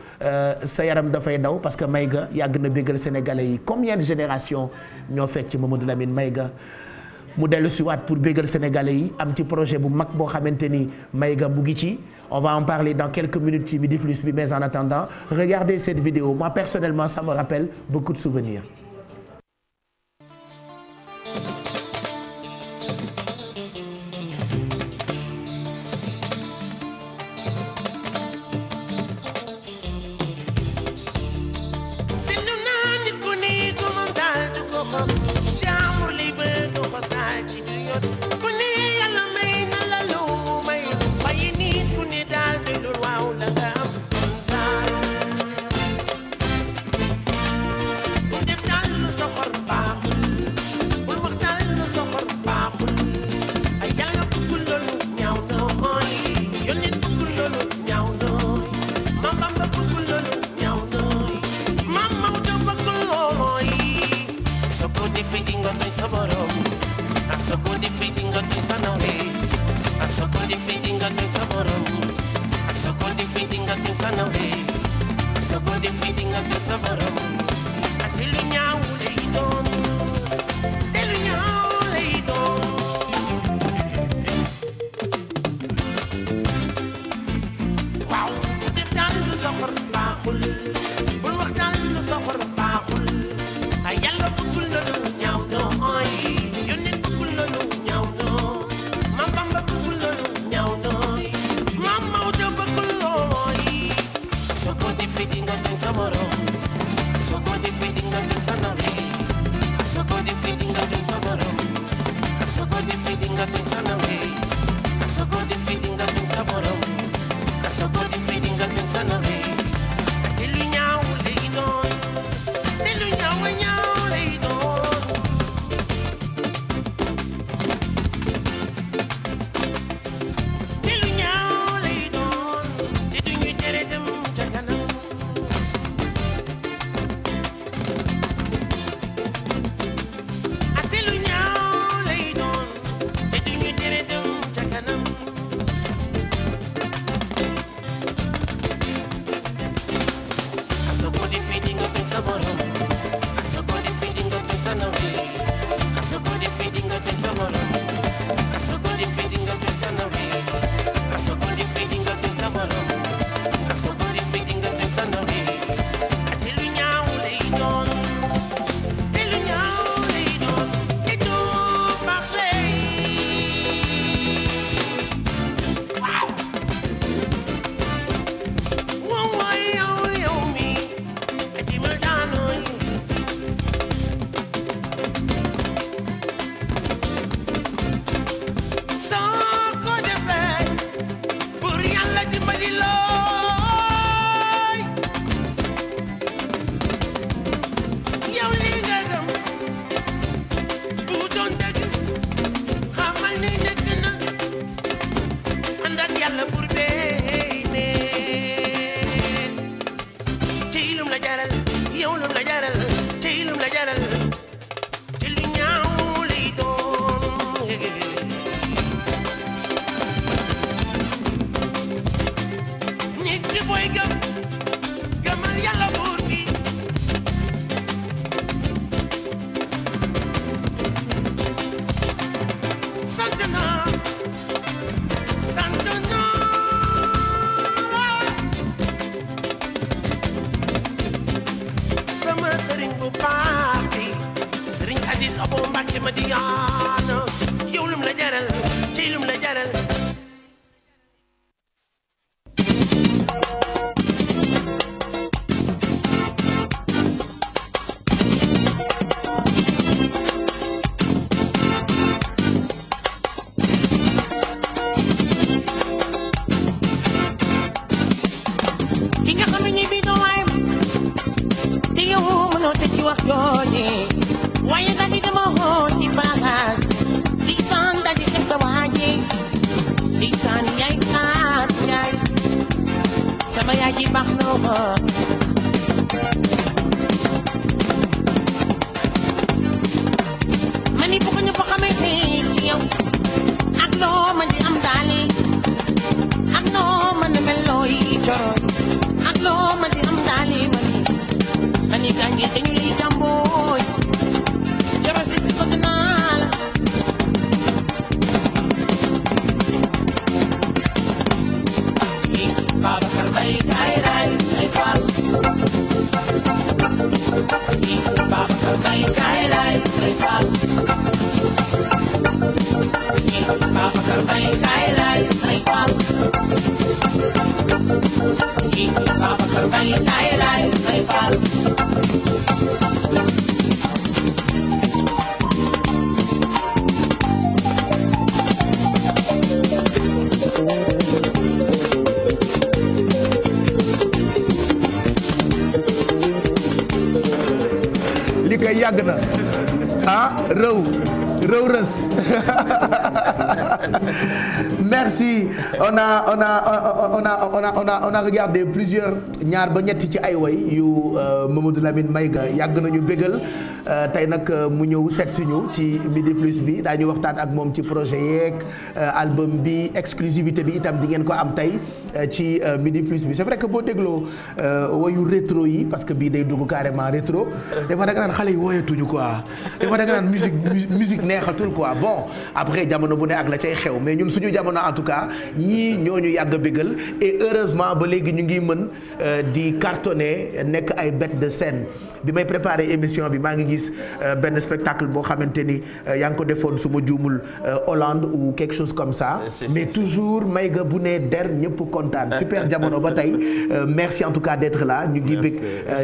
sa yaram dafay daw parce que Maïga yàgg na bégal sénégalais yi combien de générations ñoo fekk ci Mamadou Lamine Maïga mu dellu si waat pour bégal sénégalais yi am ci projet bu mag boo xamante ni Maïga mu ngi ci on va en parler dans quelques minutes ci Midi Plus bi mais en attendant regardez cette vidéo moi personnellement ça me rappelle beaucoup de souvenirs. Don't nit ki booy gëm gëmal yàlla buur bi sant naa sama sëriñ bu baax bi sëriñ Aziz Abo Mbacke Madiyana yow lum la jaral ci lum la jaral li koy yàgg na rëw rës merci on a regardé plusieurs ñaar ba ñetti ci ay way yu Mamadou Lamine Maïga yàgg nañu bégal tey nag mu ñëw seet si ñu ci Midi Plus bi daañu waxtaan ak moom ci projet yeeg album bi exclusivité bi itam di ngeen ko am tey ci Midi Plus bi c'est vrai que boo dégloo wayu rétro yi parce que bii day dugg carrément rétro des fois da nga naan xale yi woyatuñu quoi des fois da nga naan musique neexatul quoi bon après jamono bu ne ak la cay xew mais ñun suñu jamono en tout cas ñii ñooñu yàgg a bégal et heureusement ba léegi ñu ngi mën di cartonner nekk ay bête de scène bi may préparer émission bi maa ngi gis benn spectacle boo xamante ni yaa ngi ko defoon su ma juumul Hollande ou quelque chose comme ça mais toujours Maïga bu ne der ñëpp kontaan super jamono ba tey merci en tout cas d'être là ñu ngi bëgg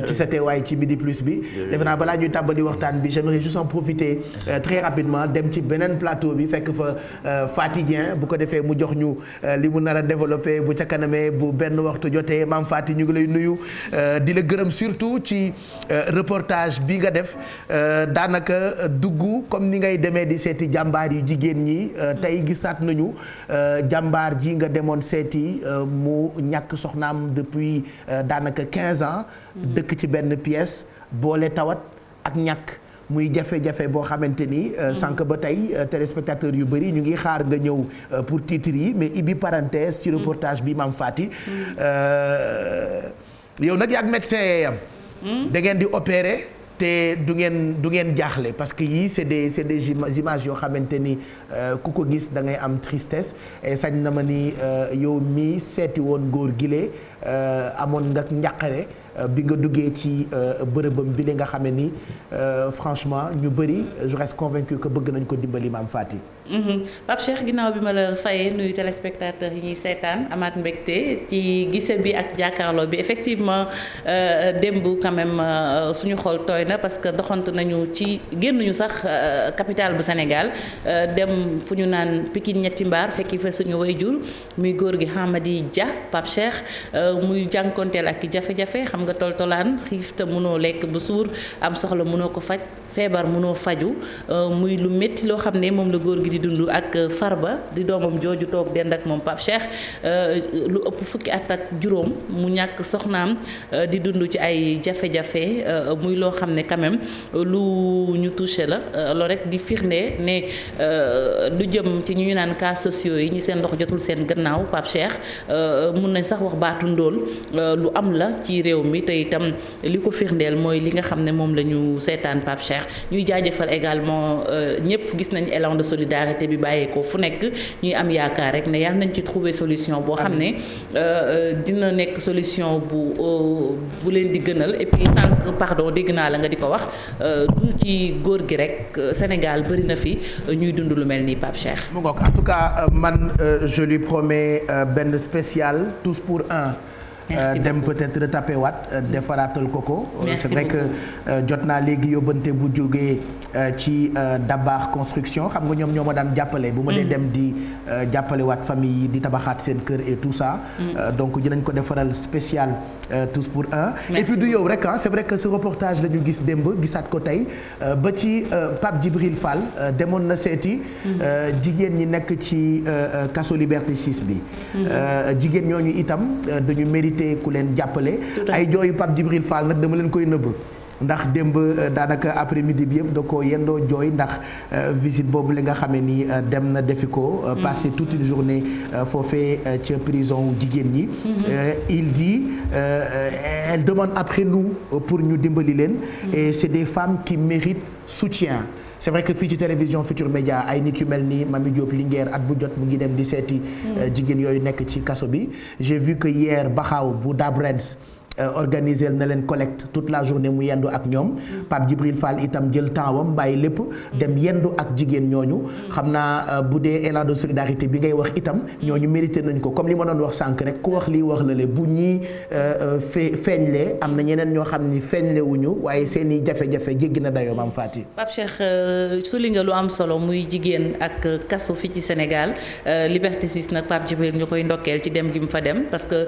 ci sa teewaay ci Midi Plus bi defe naa balaa ñuy tàmbali waxtaan bi j'aimerais juste en profiter très rapidement dem ci beneen plateau bi fekk fa Faty Dieng bu ko defee mu jox ñu li mu nar a développé bu ca kanamee bu benn waxtu jotee maam Faty ñu ngi lay nuyu di la gërëm surtout ci reportage bi nga def daanaka dugg comme ni ngay demee di seeti jàmbaar yu jigéen ñi tey gisaat nañu jàmbaar ji nga demoon seeti mu ñàkk soxnaam depuis daanaka 15 ans dëkk ci benn pièce boole tawat ak ñàkk muy jafe-jafe boo xamante ni sànq ba tey téléspectateurs yu bëri ñu ngi xaar nga ñëw pour titre yi mais ibi parenthèse ci reportage bi maam Faty yow nag yaag médecin yee yam da ngeen di opérer te du ngeen jaaxle parce que yii c'est des images yoo xamante ni ku ko gis da ngay am tristesse et sañ na ma ni yow mii seeti woon góor gile amoon nga njàqare bi nga duggee ci bërëbam bi li nga xamee ni franchement ñu bëri je reste convaincu que bëgg nañ ko dimbali maam Faty. Pape Cheikh ginnaaw bi ma la fayee nuyu téléspectateurs yi ñuy seetaan amaat mbégte ci gise bi ak jàkkaarloo bi effectivement démb quand même suñu xol tooy na parce que doxantu nañu ci génnuñu sax capitale bu Sénégal dem fu ñu naan Pikine ñetti mbaar fekki fa suñu wayjur muy góor gi Hamady Dia Pape Cheikh muy jànkonteel ak jafe-jafe xam nga toltolaan xiif te mënoo lekk ba suur am soxla mënoo ko faj feebar mënoo faju muy lu métti loo xam ne moom la góor gi di dund ak Farba di doomam jooju toog dend ak moom Pape Cheikh lu ëpp fukki at ak juróom mu ñàkk soxnaam di dund ci ay jafe-jafe muy loo xam ne quand même lu ñu touché la loolu rek di firnde ne lu jëm ci ñu naan cas sociaux yi ñu seen ndox jotul seen gannaaw Pape Cheikh mun nañ sax wax baatu ndóol lu am la ci réew mi te itam li ko firndeel mooy li nga xam ne moom la ñu seetaan Pape Cheikh ñuy jaajëfal également ñëpp gis nañ élan de solidarité bi bàyyeekoo fu nekk ñuy am yaakaar rek ne yàlla nañ ci trouver solution boo xam ne dina nekk solution bu leen di gënal et puis sànq pardon dégg naa la nga di ko wax du ci góor gi rek Sénégal bëri na fi ñuy dund lu mel nii Pape Cheikh. mu ngoog en tout cas man je lui promets benn spécial tous pour un. dem peut-être retapé waat defaraatal ko. c'est vrai que jot naa léegi yóbbante bu jógee ci Dabakh construction xam nga ñoom ñoo ma daan jàppale. bu ma dee dem di jàppale waat famille yi di tabaxaat seen kër et tout ça. donc dinañ ko defaral spécial tous pour un. et puis du yow rek c'est vrai que ce reportage la ñu gis démb gisaat ko tey ba ci Pape Djibril Fall demoon na seeti. jigéen ñi nekk ci kaso Liberté 6 bi. jigéen ñooñu itam dañu mérité ku leen jàppale. ay jooyu Pape Djibril Fall nag dama leen koy nëbb. ndax démb daanaka après midi bi yëpp da ko yendoo jooy ndax visite boobu li nga xamee ni dem na defi ko. passer toute une journée foofee ca prison jigéen ñi. il dit elle demande après nous pour ñu dimbali leen. et c'est des femmes qui méritent soutien. c'est vrai que fii ci télévision Futur Média ay nit yu mel ni Mami Diop Linguère at bu jot mu ngi dem di seeti jigéen yooyu nekk ci kaso bi. j'ai vu que hier Baxaw bu Dabrens organiser na leen collecte toute la journée mu yendu ak ñoom. Pape Djibril Fall itam jël temps wam bàyyi lépp dem yendu ak jigéen ñooñu. xam naa bu dee élan de solidarité bi ngay wax itam ñooñu mérité nañ ko comme li ma doon wax sànq rek ku wax lii wax la le bu ñii feeñlee am na ñeneen ñoo xam ni feeñle wuñu waaye seen i jafe-jafe jéggi na dayoo maam Fati. Pape Cheikh suli nga lu am solo muy jigéen ak kaso fii ci Sénégal Liberté 6 nag Pape Djibril ñu koy ndokkeel ci dem gi mu fa dem parce que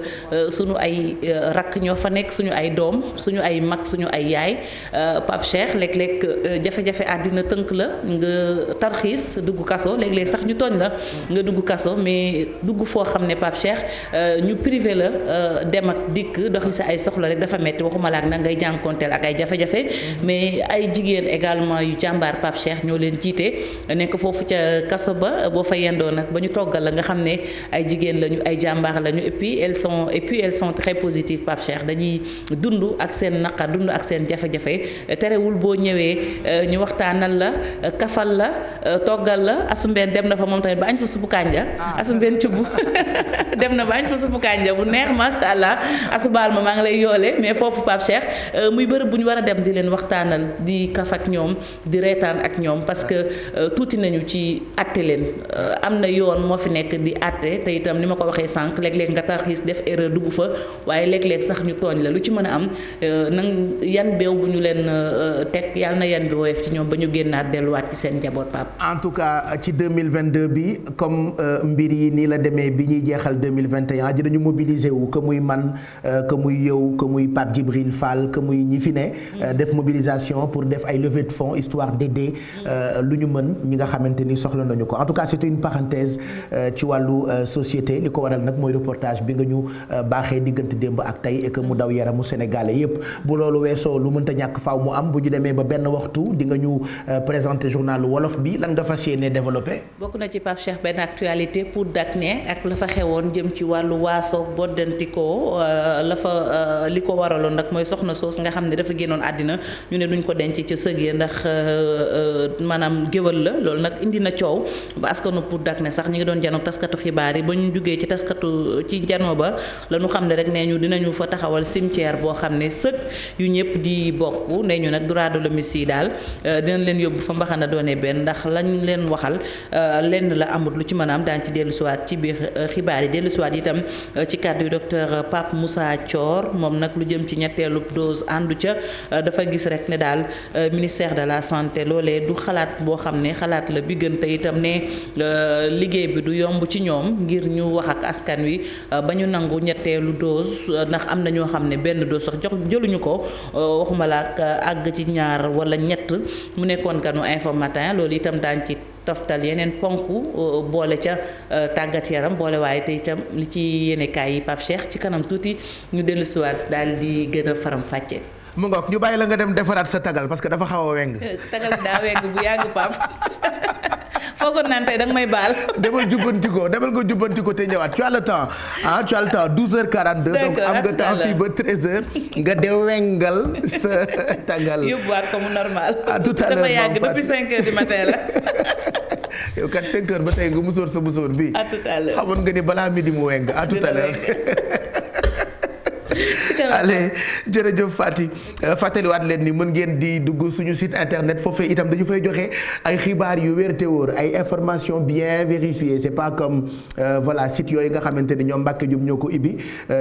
sunu ay rakk ñoo fa nekk suñu ay doom suñu ay mag suñu ay yaay Pape Cheikh léeg-léeg jafe-jafe àddina tënk la nga tarxiis dugg kaso léeg-léeg sax ñu tooñ la nga dugg kaso mais dugg foo xam ne Pape Cheikh ñu privé la dem ak dikk doxi sa ay soxla rek dafa metti waxuma la ak nag ngay jànkonteel ak ay jafe-jafe mais ay jigéen également yu jàmbaar Pape Cheikh ñoo leen jiite nekk foofu ca kaso ba boo fa yendoo nag ba ñu toggal la nga xam ne ay jigéen lañu ay jàmbaar lañu et puis elles sont très positives Pape Cheikh dañuy dund ak seen naqar dund ak seen jafe-jafe terewul boo ñëwee ñu waxtaanal la kafal la toggal la asumbeen dem na fa moom tamit ba añ fa suppu kànja asumbeen cubb dem na ba añ fa suppu kànja bu neex macha allah asubaal ma maa ngi lay yoole mais foofu Pape Cheikh muy bërëb bu ñu war a dem di leen waxtaanal di kaf ak ñoom di reetaan ak ñoom parce que tuuti nañu ci atte leen am na yoon moo fi nekk di atte te itam ni ma ko waxee sànq léeg-léeg nga tarxiis def erreur dugg fa waaye léeg-léeg sax ñu tooñ la lu ci mën a am nag yan beew bu ñu leen teg yàlla na yan bi woyof ci ñoom ba ñu génnaat delluwaat ci seen njaboot Pape. en tout cas ci 2022 bi comme mbir yi nii la demee bi ñuy jeexal 2021 dinañu mobiliser wu que muy man que muy yow que muy Pape Djibril Fall que muy ñi fi ne def mobilisation pour def ay levée de fonds histoire d'aider lu ñu mën ñi nga xamante ni soxla nañu ko en tout cas c'est une parenthèse ci wàllu société li ko waral nag mooy reportage bi nga ñu baaxee diggante démb ak tey et que mu daw yaramu sénégalais yépp bu loolu weesoo lu mënta ñàkk faaw mu am bu ñu demee ba benn waxtu di nga ñu présenter journal wolof bi lan nga fas yéene développé. bokk na ci Pape Cheikh benn actualité pour Dagné ak la fa xewoon jëm ci wàllu waaso boddantikoo la fa li ko waraloon nag mooy soxna soos nga xam ne dafa génnoon àddina ñu ne duñ ko denc ca sëg ya ndax maanaam géwël la loolu nag indi na coow ba askanu pour Dagné sax ñu ngi doon janoog taskatu xibaar yi ba ñu jugee ci taskatu ci janoo ba la ñu xam ne rek nee ñu dinañu fa taxawal cimetière boo xam ne sëg yu ñëpp di bokk nee ñu nag droit de l'homme yi daal dinañ leen yóbbu fa mbaxana doone benn ndax lañ leen waxal lenn la amut lu ci mën a am daan ci dellusiwaat ci biir xibaar yi dellusiwaat itam ci kàddu yu docteur Pape Moussa Thior moom nag lu jëm ci ñetteelu dose àndu ca dafa gis rek ne daal ministère de la santé loolee du xalaat boo xam ne xalaat la bi gën te itam ne liggéey bi du yomb ci ñoom ngir ñu wax ak askan wi ba ñu nangu ñetteelu dose ndax am na ñoo ñoo xam ne benn dose sax jëluñu ko waxuma la ak àgg ci ñaar wala ñett mu nekkoon ganu Infos Matin loolu itam daañ ci toftal yeneen ponk boole ca tàggat yaram boole waaye te itam li ci yéenekaay yi Pape Cheikh ci kanam tuuti ñu dellusiwaat daal di gën a faram fàcce. mu ngoog ñu bàyyi la nga dem defaraat sa tagal parce que dafa xaw a weng. tagal daa weng bu yàgg Pape foogoon naan tey danga may baal. demal nga jubbanti ko te ñëwaat tu as le temps tu as le temps 12h42. donc am nga temps fii ba 13h nga de wengal sa tagal. yóbbuwaat ko mu normal. à tout à l'heure dafa yàgg depuis 5h du matin la. yow kat 5h ba tey nga musóor sa musóor bii. à tout à l'heure xamoon nga ni balaa midi mu weng à tout à l'heure. allez jërëjëf Fati fàttaliwaat leen ni mën ngeen di dugg suñu site internet foofee itam dañu fay joxe ay xibaar yu wér te wóor ay information bien vérifiées c'est pas comme voilà site yooyu nga xamante ni ñoom Mbacke Diop ñoo ko ibbi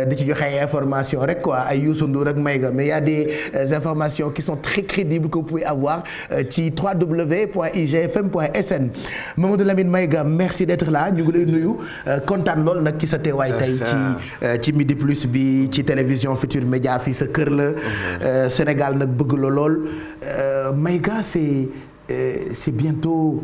di ci joxe ay information rek quoi ay Youssou Ndour ak Mayga mais il y a des informations qui sont très crédibles que vous pouvez avoir ci www.igfm.sn. Mamadou Lamine Mayga merci d'être là ñu ngi lay nuyu kontaan lool nag ci sa teewaay tey ci Midi Plus bi ci télévision Futurs Médias fii sa kër la Sénégal nag bëgg la lool Mayga c'est bientôt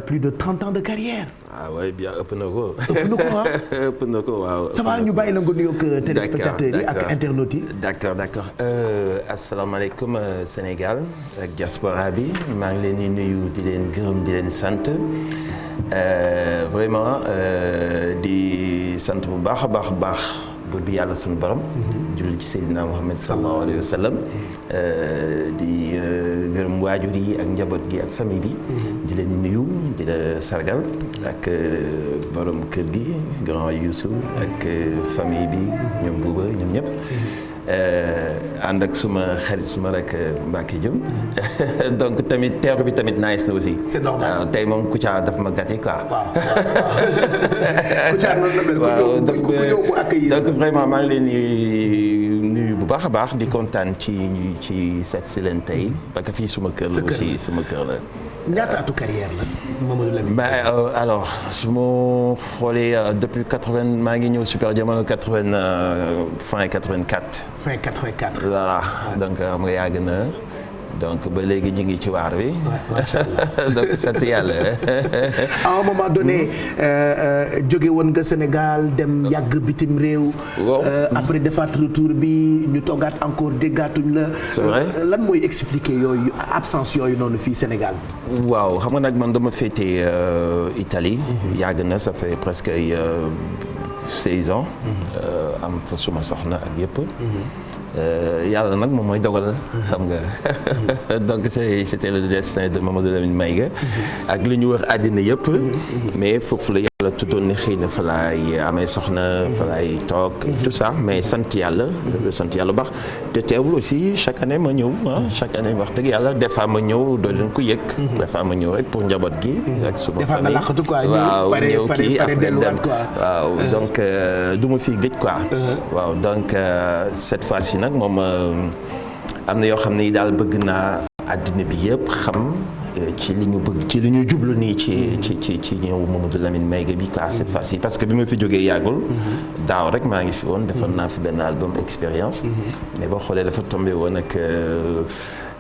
plus de 30 ans de carrière. ah oui bien ëpp na ko. ëpp na ko waaw. ça va ñu bàyyi la nga nuyoog téléspectateurs yi ak internautes yi. d'accord asalaamaaleykum Sénégal ak diaspora bi maa ngi leen di nuyu di leen gërëm di leen sant vraiment di sant bu baax a baax. buur bi yàlla suñu borom julli ci Seydina Muhammad sallallahu alayhi wa sallam di gërëm waajur yi ak njaboot gi ak famille bi di leen nuyu di la sargal ak borom kër gi grand Youssou ak famille bi ñoom buuba ñoom ñëpp ànd ak suma xarit suma rek Mbacke Diop donc tamit teeru bi tamit nice na aussi. c'est normal waaw tey moom Kouthia daf ma gâté quoi. waaw Kouthia noonu la mel. waaw donc vraiment maa ngi leen di nuyu bu baax a baax di kontaan ci seet si leen tey parce que fii suma kër la aussi suma kër la. ñaata atu carrière la Mamadou Lamine. alors su ma xoolee depuis 80 maa ngi ñëw Super Jamono 80 fin 84. fin 84. voilà donc xam nga yàgg na donc ba léegi ñu ngi ci waar bi. macha allah donc sant yàlla. à un moment donné jóge woon nga Sénégal dem yàgg bitim réew. après defaat retour bi ñu toogaat encore déggaatuñ la. c'est vrai lan mooy expliquer yooyu absence yooyu noonu fii Sénégal. waaw xam nga nag man dama féete Italie. yàgg na ça fait presque 16 ans. am fa suma soxna ak yëpp. yàlla nag moom mooy dogal xam nga donc c'était le destin de Mamadou Lamine Mayga ak li ñu wër àddina yëpp mais foofu la yàlla tuddoon ne xëy na fa laay amee soxna fa laay toog tout ça mais sant yàlla baax te teewul aussi chaque année ma ñëw chaque année wax dëgg yàlla des fois ma ñëw doo leen ko yëg des fois ma ñëw rek pour njaboot gi ak suma famille waaw ñëw kii après dem waaw donc du ma fi gëj quoi waaw donc cette fois-ci nag moom am na yoo xam ne daal bëgg naa àddina bi yëpp xam ci li ñu bëgg ci li ñu jublu nii ci ñëw Mamadou Lamine Mayga bi quoi cette fois-ci parce que bi ma fi jógee yàggul daaw rek maa ngi fi woon defoon naa fi benn album expérience mais boo xoolee dafa tombé woon ak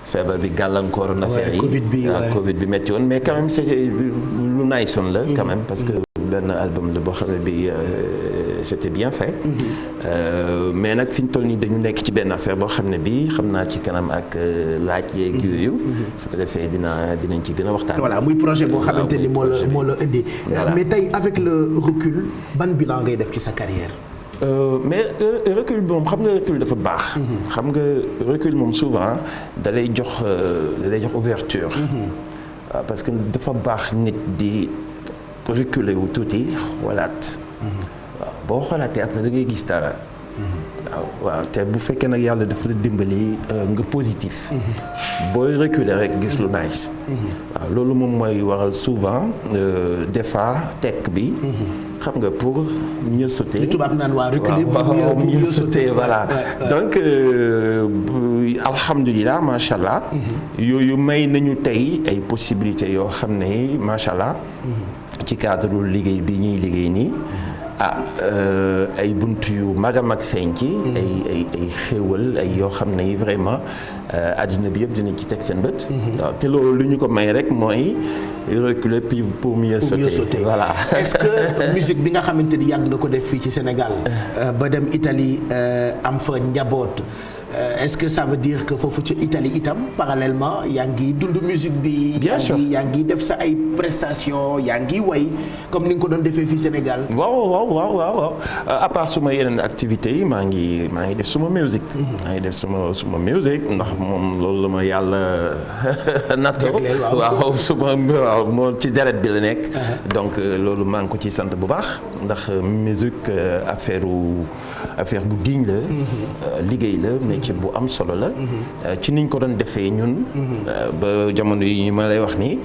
feebar bi gàllankoor na affaire yi Covid bi métti woon mais quand même c'était lu nice woon la quand même parce que benn album la boo xam ne bi c'était bien fait mais nag fi ñu toll nii dañu nekk ci benn affaire boo xam ne bi xam naa ci kanam ak laaj yeeg yooyu su ko defee dinañ ci gën a waxtaan. voilà muy projet boo xamante ni moo la indi. mais tey avec le recul ban bilan ngay def ci sa carrière. mais recul moom xam nga recul dafa baax. xam nga recul moom souvent da lay jox ouverture. parce que dafa baax nit di reculer wu tuuti xoolaat. waaw boo xoolaatee après da ngay gis dara. waaw te bu fekkee nag yàlla dafa la dimbali nga positif. booy reculer rek gis lu nice. waaw loolu moom mooy waral souvent des fois tekk bi. xam nga pour mieux sauter. li tubaab naan waa reculer pour mieux sauter voilà donc alhamdulilah macha allah. yooyu may nañu tey ay possibilités yoo xam ne macha allah. ci cadre liggéey bi ñuy liggéey nii. ay bunt yu mag a mag feeñ ci. ay xéewal ay yoo xam ne vraiment àddina bi yëpp dinañ ci teg seen bët. waaw te loolu lu ñu ko may rek mooy reculer puis pour mieux sauter. Voilà. Est-ce que musique bi nga xamante ni yàgg nga ko def fii ci Sénégal ba dem Italie am fa njaboot. Est-ce que ça veut dire que foofu ci Italie itam parallèlement yaa ngi dund musique bi. Bien sûr yaa ngi def sa ay prestations yaa ngi way comme ni nga ko doon defee fii Sénégal. waaw à part suma yeneen activités yi maa ngi def suma musique. maa ngi def suma musique ndax moom loolu la ma yàlla nattoo. waaw moo ci deret bi la nekk. donc loolu maa ngi ko ciy sant bu baax ndax musique affaire bu digne la. liggéey la. ci bu am solo la ci niñ ko doon defee ñun ba jamono yi ma lay wax ni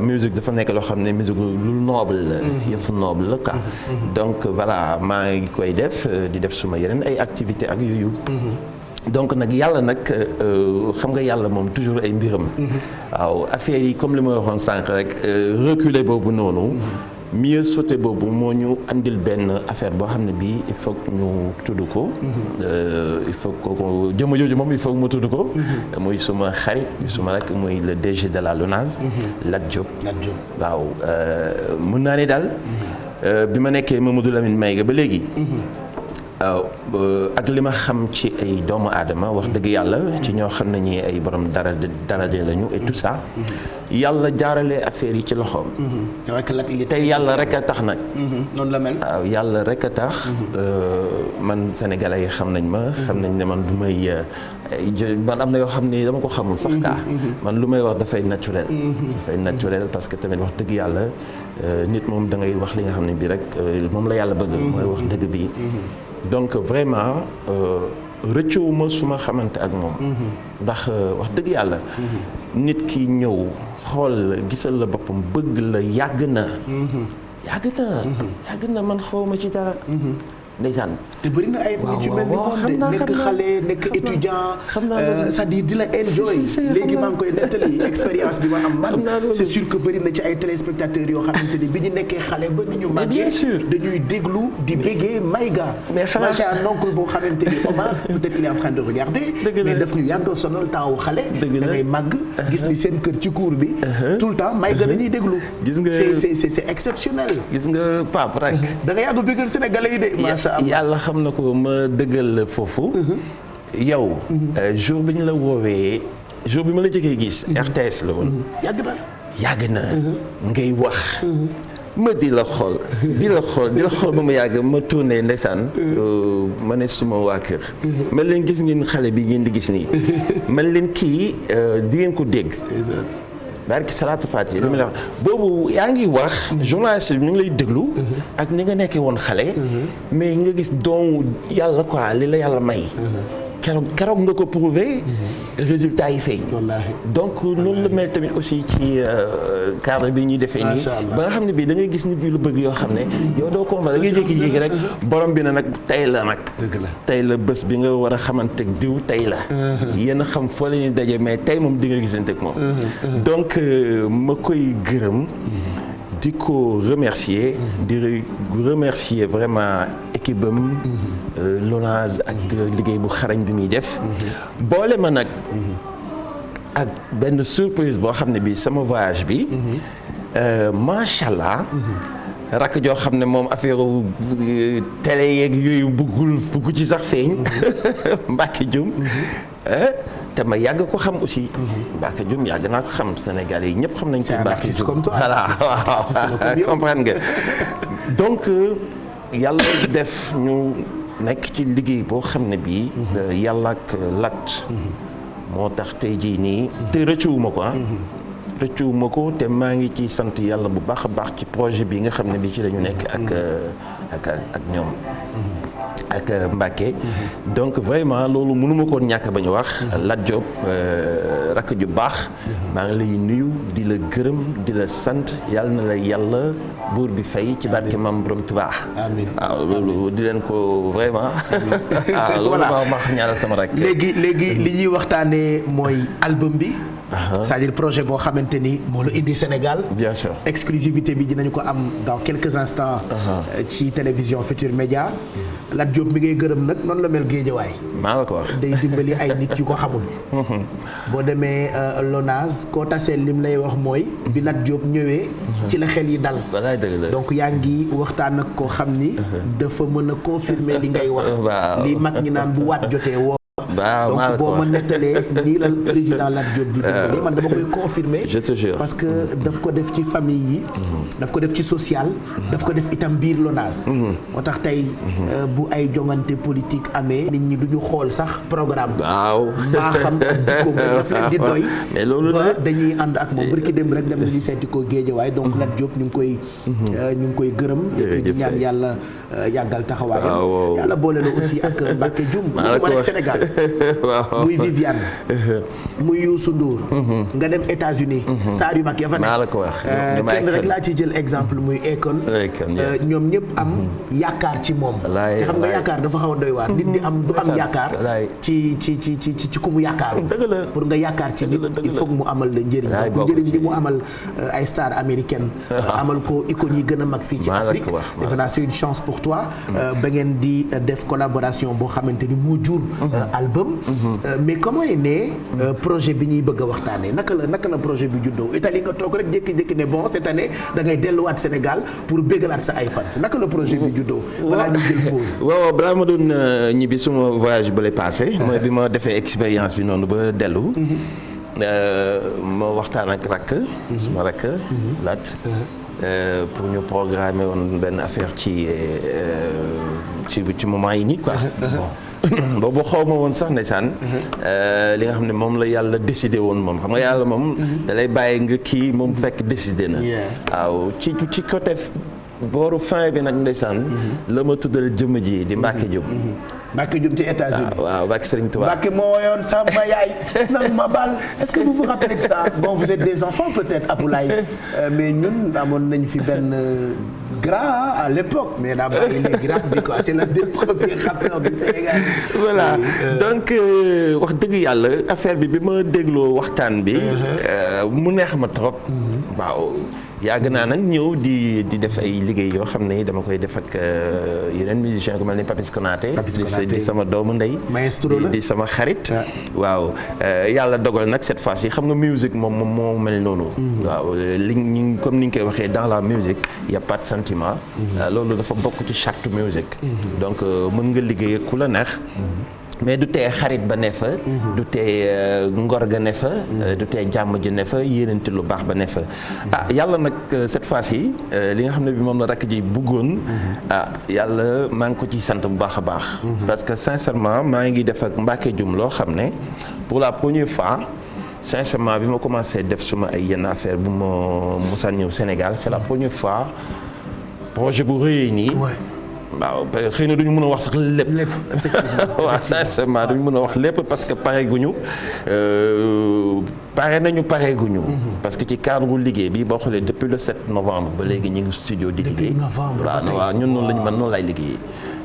musique dafa nekk loo xam ne musique lu noble la yëfu noble la quoi donc voilà maa ngi koy def di def suma yeneen ay activité ak yooyu donc nag yàlla nag xam nga yàlla moom toujours ay mbiram waaw affaire yi comme li ma waxoon sànq rek reculer boobu noonu mieux sauter boobu moo ñu andil benn affaire boo xam ne bii il faut que ñu tudd ko. il faut que jëmm jooju moom il faut que mu tudd ko. muy suma xarit suma rek muy le DG de la LONASE. Lat Diop. waaw mën naa ne daal bi ma nekkee Mamadou Lamine Maïga ba léegi. waaw ak li ma xam ci ay doomu aadama wax dëgg yàlla ci ñoo xam ne ñi ay borom daraja lañu et tout ça yàlla jaarale affaire yi ci loxoom. tey yàlla rek a tax nag. noonu la mel. waaw yàlla rek a tax man sénégalais yi xam nañ ma. xam nañ ne man du may man am na yoo xam ne dama ko xamul sax kaa. man lu may wax dafay naturel. dafay naturel parce que tamit wax dëgg yàlla nit moom da ngay wax li nga xam ne bii rek moom la yàlla bëgg. mooy wax dëgg bi. donc vraiment rëccuwuma su ma xamante ak moom. ndax wax dëgg yàlla. nit ki ñëw xool gisal la boppam bëgg la yàgg na. yàgg na man xawma ci dara. ndeysaan. te bëri na ay nit yu mel ni moom de nekk xale nekk étudiant. c'est-à-dire di la enjoy. léegi maa ngi koy nettali expérience bi ma am man. c'est sûr que bëri na ci ay téléspectateurs yoo xamante ni bi ñu nekkee xale ba ni ñu màggee. dañuy déglu di béggee Maïga. mais xanaa j'ai un oncle boo xamante ni Omar peut-être il est en train de regarder. mais daf ñu yàggoo sonal temps wu xale. da ngay màgg gis ni seen kër ci cour bi. tout le temps Maïga la ñuy déglu. gis nga c'est exceptionnel. gis nga Pape rek. da nga yàgg béggal Sénégalais yi de. yàlla xam na ko ma dëggal foofu. yow. jour bi ñu la woowee jour bi ma la jëkkee gis. RTS la woon. yàgg na. ngay wax. ma di la xool ba mu yàgg ma tourné ndeysaan. ma ne suma waa kër. man leen gis ngeen xale bi ngeen di gis nii. man leen kii di ngeen ko dégg. barki salaatu Faatiha li ma la wax boobu yaa ngi wax journaliste bi mi ngi lay déglu ak ni nga nekkee woon xale mais nga gis doomu yàlla quoi li la yàlla may keroog nga ko prouvé résultat yi feeñ donc noonu la mel tamit aussi ci cadre bi ñuy defee nii ba nga xam ne bii da ngay gis nit bi lu bëgg yoo xam ne yow doo ko da ngay jékki-jékki rek borom bi na nag tey la nag tey la bés bi nga war a xamante ak diw tey la yéen a xam foo leen daje mais tey moom di nga gisante ak moom donc ma koy gërëm di ko remercier di remercier vraiment équipe am LONASE ak liggéey bu xarañ bi muy def boole ma nag ak benn surprise boo xam ne bi sama voyage bi macha allah rakk joo xam ne moom affaire télé yeeg yooyu bugg ci sax feeñ Mbacke Dioum te ma yàgg ko xam aussi Mbacke Dioum yàgg naa ko xam Sénégalais yi ñëpp xam nañ ko Mbacke Dioum voilà waaw comprendre nga donc yàlla def ñu nekk ci liggéey boo xam ne bii yàlla ak Lat moo tax tey jii nii te rëccuwuma ko rëccuwuma ko te maa ngi ci sant yàlla bu baax a baax ci projet bi nga xam ne bii ci lañu nekk ak ñoom ak Mbacké donc vraiment loolu mënuma koon ñàkk ba ñu wax Lat Diop rakk ju baax maa ngi lay nuyu di la gërëm di la sant yàlla na la yàlla buur bi fay ci barke Maam Borom Tuubaa waaw loolu di leen ko vraiment waaw loolu ma ñaanal sama rakk léegi li ñuy waxtaanee mooy album bi c'est-à-dire projet boo xamante ni moo la indi Sénégal. Bien sûr. Exclusivité bi dinañu ko am dans quelques instants. ci télévision Futur Média. Lat Diop mi ngay gërëm nag noonu la mel Géejawaay. maa la ko wax. day dimbali ay nit yu ko xamul. boo demee Lonase koo taseel lim lay wax mooy. bi Lat Diop ñëwee. ci la xel yi dal. donc yaa ngi waxtaan ak koo xam ni. dafa mën a confirmer li ngay wax. li mag ñi naan bu waat jotee woo. donc boo ma nettalee nii la président Lat Diop di dimbali man dama koy confirmer. Je te jure. parce que daf ko def ci famille yi. daf ko def ci social. daf ko def itam biir Lonase. moo tax tey bu ay jongante politique amee. nit ñi du ñu xool sax programme. waaw maa xam jikko moom daf leen di doy. mais loolu ba dañuy ànd ak moom barki dem rek dem nañu seeti ko Géejawaay donc Lat Diop ñu ngi koy gërëm. et di ñaan yàlla yàggal taxawaayam. yàlla boole la aussi ak Mbacké Dioum. mu nekk Sénégal. waaw muy Viviane. muy Youssou Ndour. nga dem États-Unis star yu mag ya fa nekk. maa la ko wax kenn rek laa ci jël exemple muy Akon. ñoom ñëpp am yaakaar ci moom. te xam nga yaakaar dafa xaw a doy waar. nit di am du am yaakaar. ci ku mu yaakaaru. dëgg la pour nga yaakaar ci nit il faut mu amal la njëriñ. donc njëriñ li mu amal ay star américaine. amal ko icône yi gën a mag fii ci Afrique. defe naa c'est une chance pour toi. ba ngeen di def collaboration boo xamante ni moo jur. album. mais comment est né projet bi ñuy bëgg a waxtaanee naka la projet bi juddoo Italie nga toog rek jékki-jékki ne bon cette année da ngay delluwaat Sénégal pour béggalaat sa ay fans naka la projet bi juddoo. balaa ñu jël pause. waaw balaa ma doon ñibbi suma voyage ba lay passé. mooy bi ma defee expérience bi noonu ba dellu. ma waxtaan ak rakk. suma rakk Lat. pour ñu programmer woon benn affaire ci moment yi nii quoi. boobu xaw ma woon sax ndeysaan li nga xam ne moom la yàlla décidé woon moom xam nga yàlla moom da lay bàyyi nga kii moom fekk décidé na waaw ci côté booru fin bi nag ndeysaan la ma tuddal jëmm ji di Mbacké Diop Mbacké Diop ci États-Unis waaw Mbacké Serigne Touba Mbacké moo woyoon sama yaay nag ma baal est-ce que vous vous rappelez de ça bon vous êtes des enfants peut-être Aboulaye mais ñun amoon nañ fi benn grand à l'époque mais daa bàyyi les grands bi quoi c'est l'un des premiers rappeurs du Sénégal. voilà donc wax dëgg yàlla affaire bi ma dégloo waxtaan bi mu neex ma trop waaw yàgg naa nag ñëw di def ay liggéey yoo xam ne dama koy def ak yeneen musiciens ku mel ni Papis Konaté di sama doomu ndey maestro la di sama xarit waaw yàlla dogal nag cette fois-ci xam nga musique moom moo mel noonu waaw comme ni ñu koy waxee dans la musique y a pas de sentiment loolu dafa bokk ci charte musique donc mën nga liggéey ak ku la neex mais du tee xarit ba ne fa du tee ngor ga ne fa du tee jàmm ji ne fa yéenante lu baax ba ne fa yàlla nag cette fois-ci li nga xam ne bi moom la rakk ji bëggoon yàlla maa ngi ko ci sant bu baax a baax parce que sincèrement maa ngi def ak Mbacké Dioum loo xam ne pour la première fois sincèrement bi ma commencé def suma ay yenn affaire bu ma musaan ñëw Sénégal c'est la première fois projet bu rëy nii waaw xëy na duñu mën a wax sax lépp waaw sincèrement duñu mën a wax lépp parce que pare guñu parce que ci cadre liggéey bi boo xoolee depuis le 7 novembre ba léegi ñu ngi studio di liggéey waaw ñun noonu lañu mën noonu lay liggéey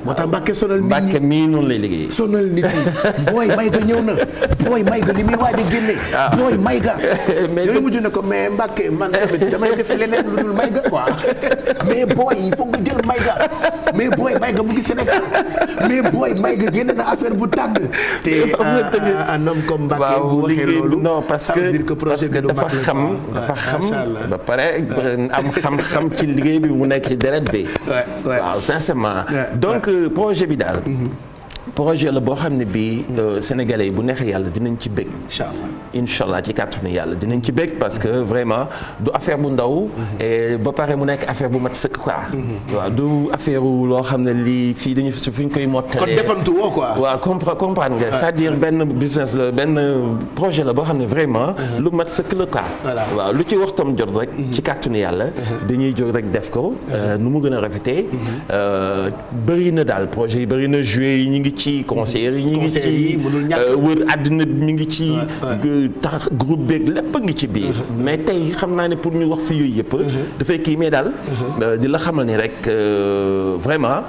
moo tax Mbacké sonal nit ñi Mbacké mii noonu lay liggéey. sonal nit ñi booy Mayga ñëw na booy Mayga li muy waaj a génne. booy Mayga. mais yooyu mujj na ko mais Mbacké man tamit damay def leneen lu dul Mayga quoi mais booy il faut nga jël Mayga mais booy Mayga mu ngi Sénégal mais booy Mayga génne na affaire bu tàng. te un homme comme Mbacké bu waxee loolu. non parce que dafa xam ba pare am xam-xam ci liggéey bi mu nekk ci deret bi. waaw sincèrement donc projet bi daal projet la boo xam ne bii sénégalais yi bu neexee yàlla dinañ ci bëgg. incha allah ci kàttanu yàlla dinañ ci bëgg parce que vraiment du affaire bu ndaw. et ba pare mu nekk affaire bu mat sëkk quoi. waaw du affaire loo xam ne lii fii dañu fi ñu koy mottalee. kon defantu woo quoi. waaw comprendre nga c'est-à-dire benn business la benn projet la boo xam ne vraiment. lu mat sëkk la quoi. waaw lu ci waxtam jot rek. ci kàttanu yàlla. dañuy jóg rek def ko. nu mu gën a rafetee. bëri na daal projet yi bëri na joué yi ñu ngi ci concert yi ñu ngi ci wër àddina bi ñu ngi ci tax groupe beeg lépp a ngi ci biir mais tey xam naa ne pour ñu wax fi yooyu yëpp dafay kii mais daal di la xamal ni rek vraiment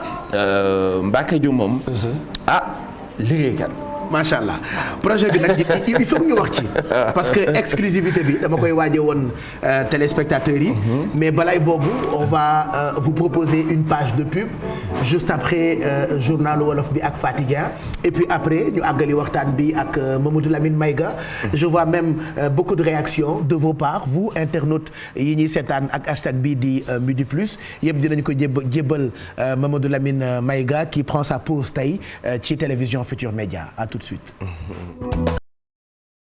Mbacké Diop moom liggéeykat macha allah projet bi nag il faut ñu wax ci parce que exclusivité bi dama koy waaje woon téléspectateurs yi mais balay boobu on va vous proposer une page de pub juste après journal wolof bi ak Fatidia et puis après ñu àggali waxtaan bi ak Mamadou Lamine Maïga je vois même beaucoup de réactions de vos parts vous internautes yi ñuy seetaan ak hashtag bi di Midi Plus yëpp dinañ ko jébbal Mamadou Lamine Maïga qui prend sa pause tey ci télévision Futur Média. À tout de suite.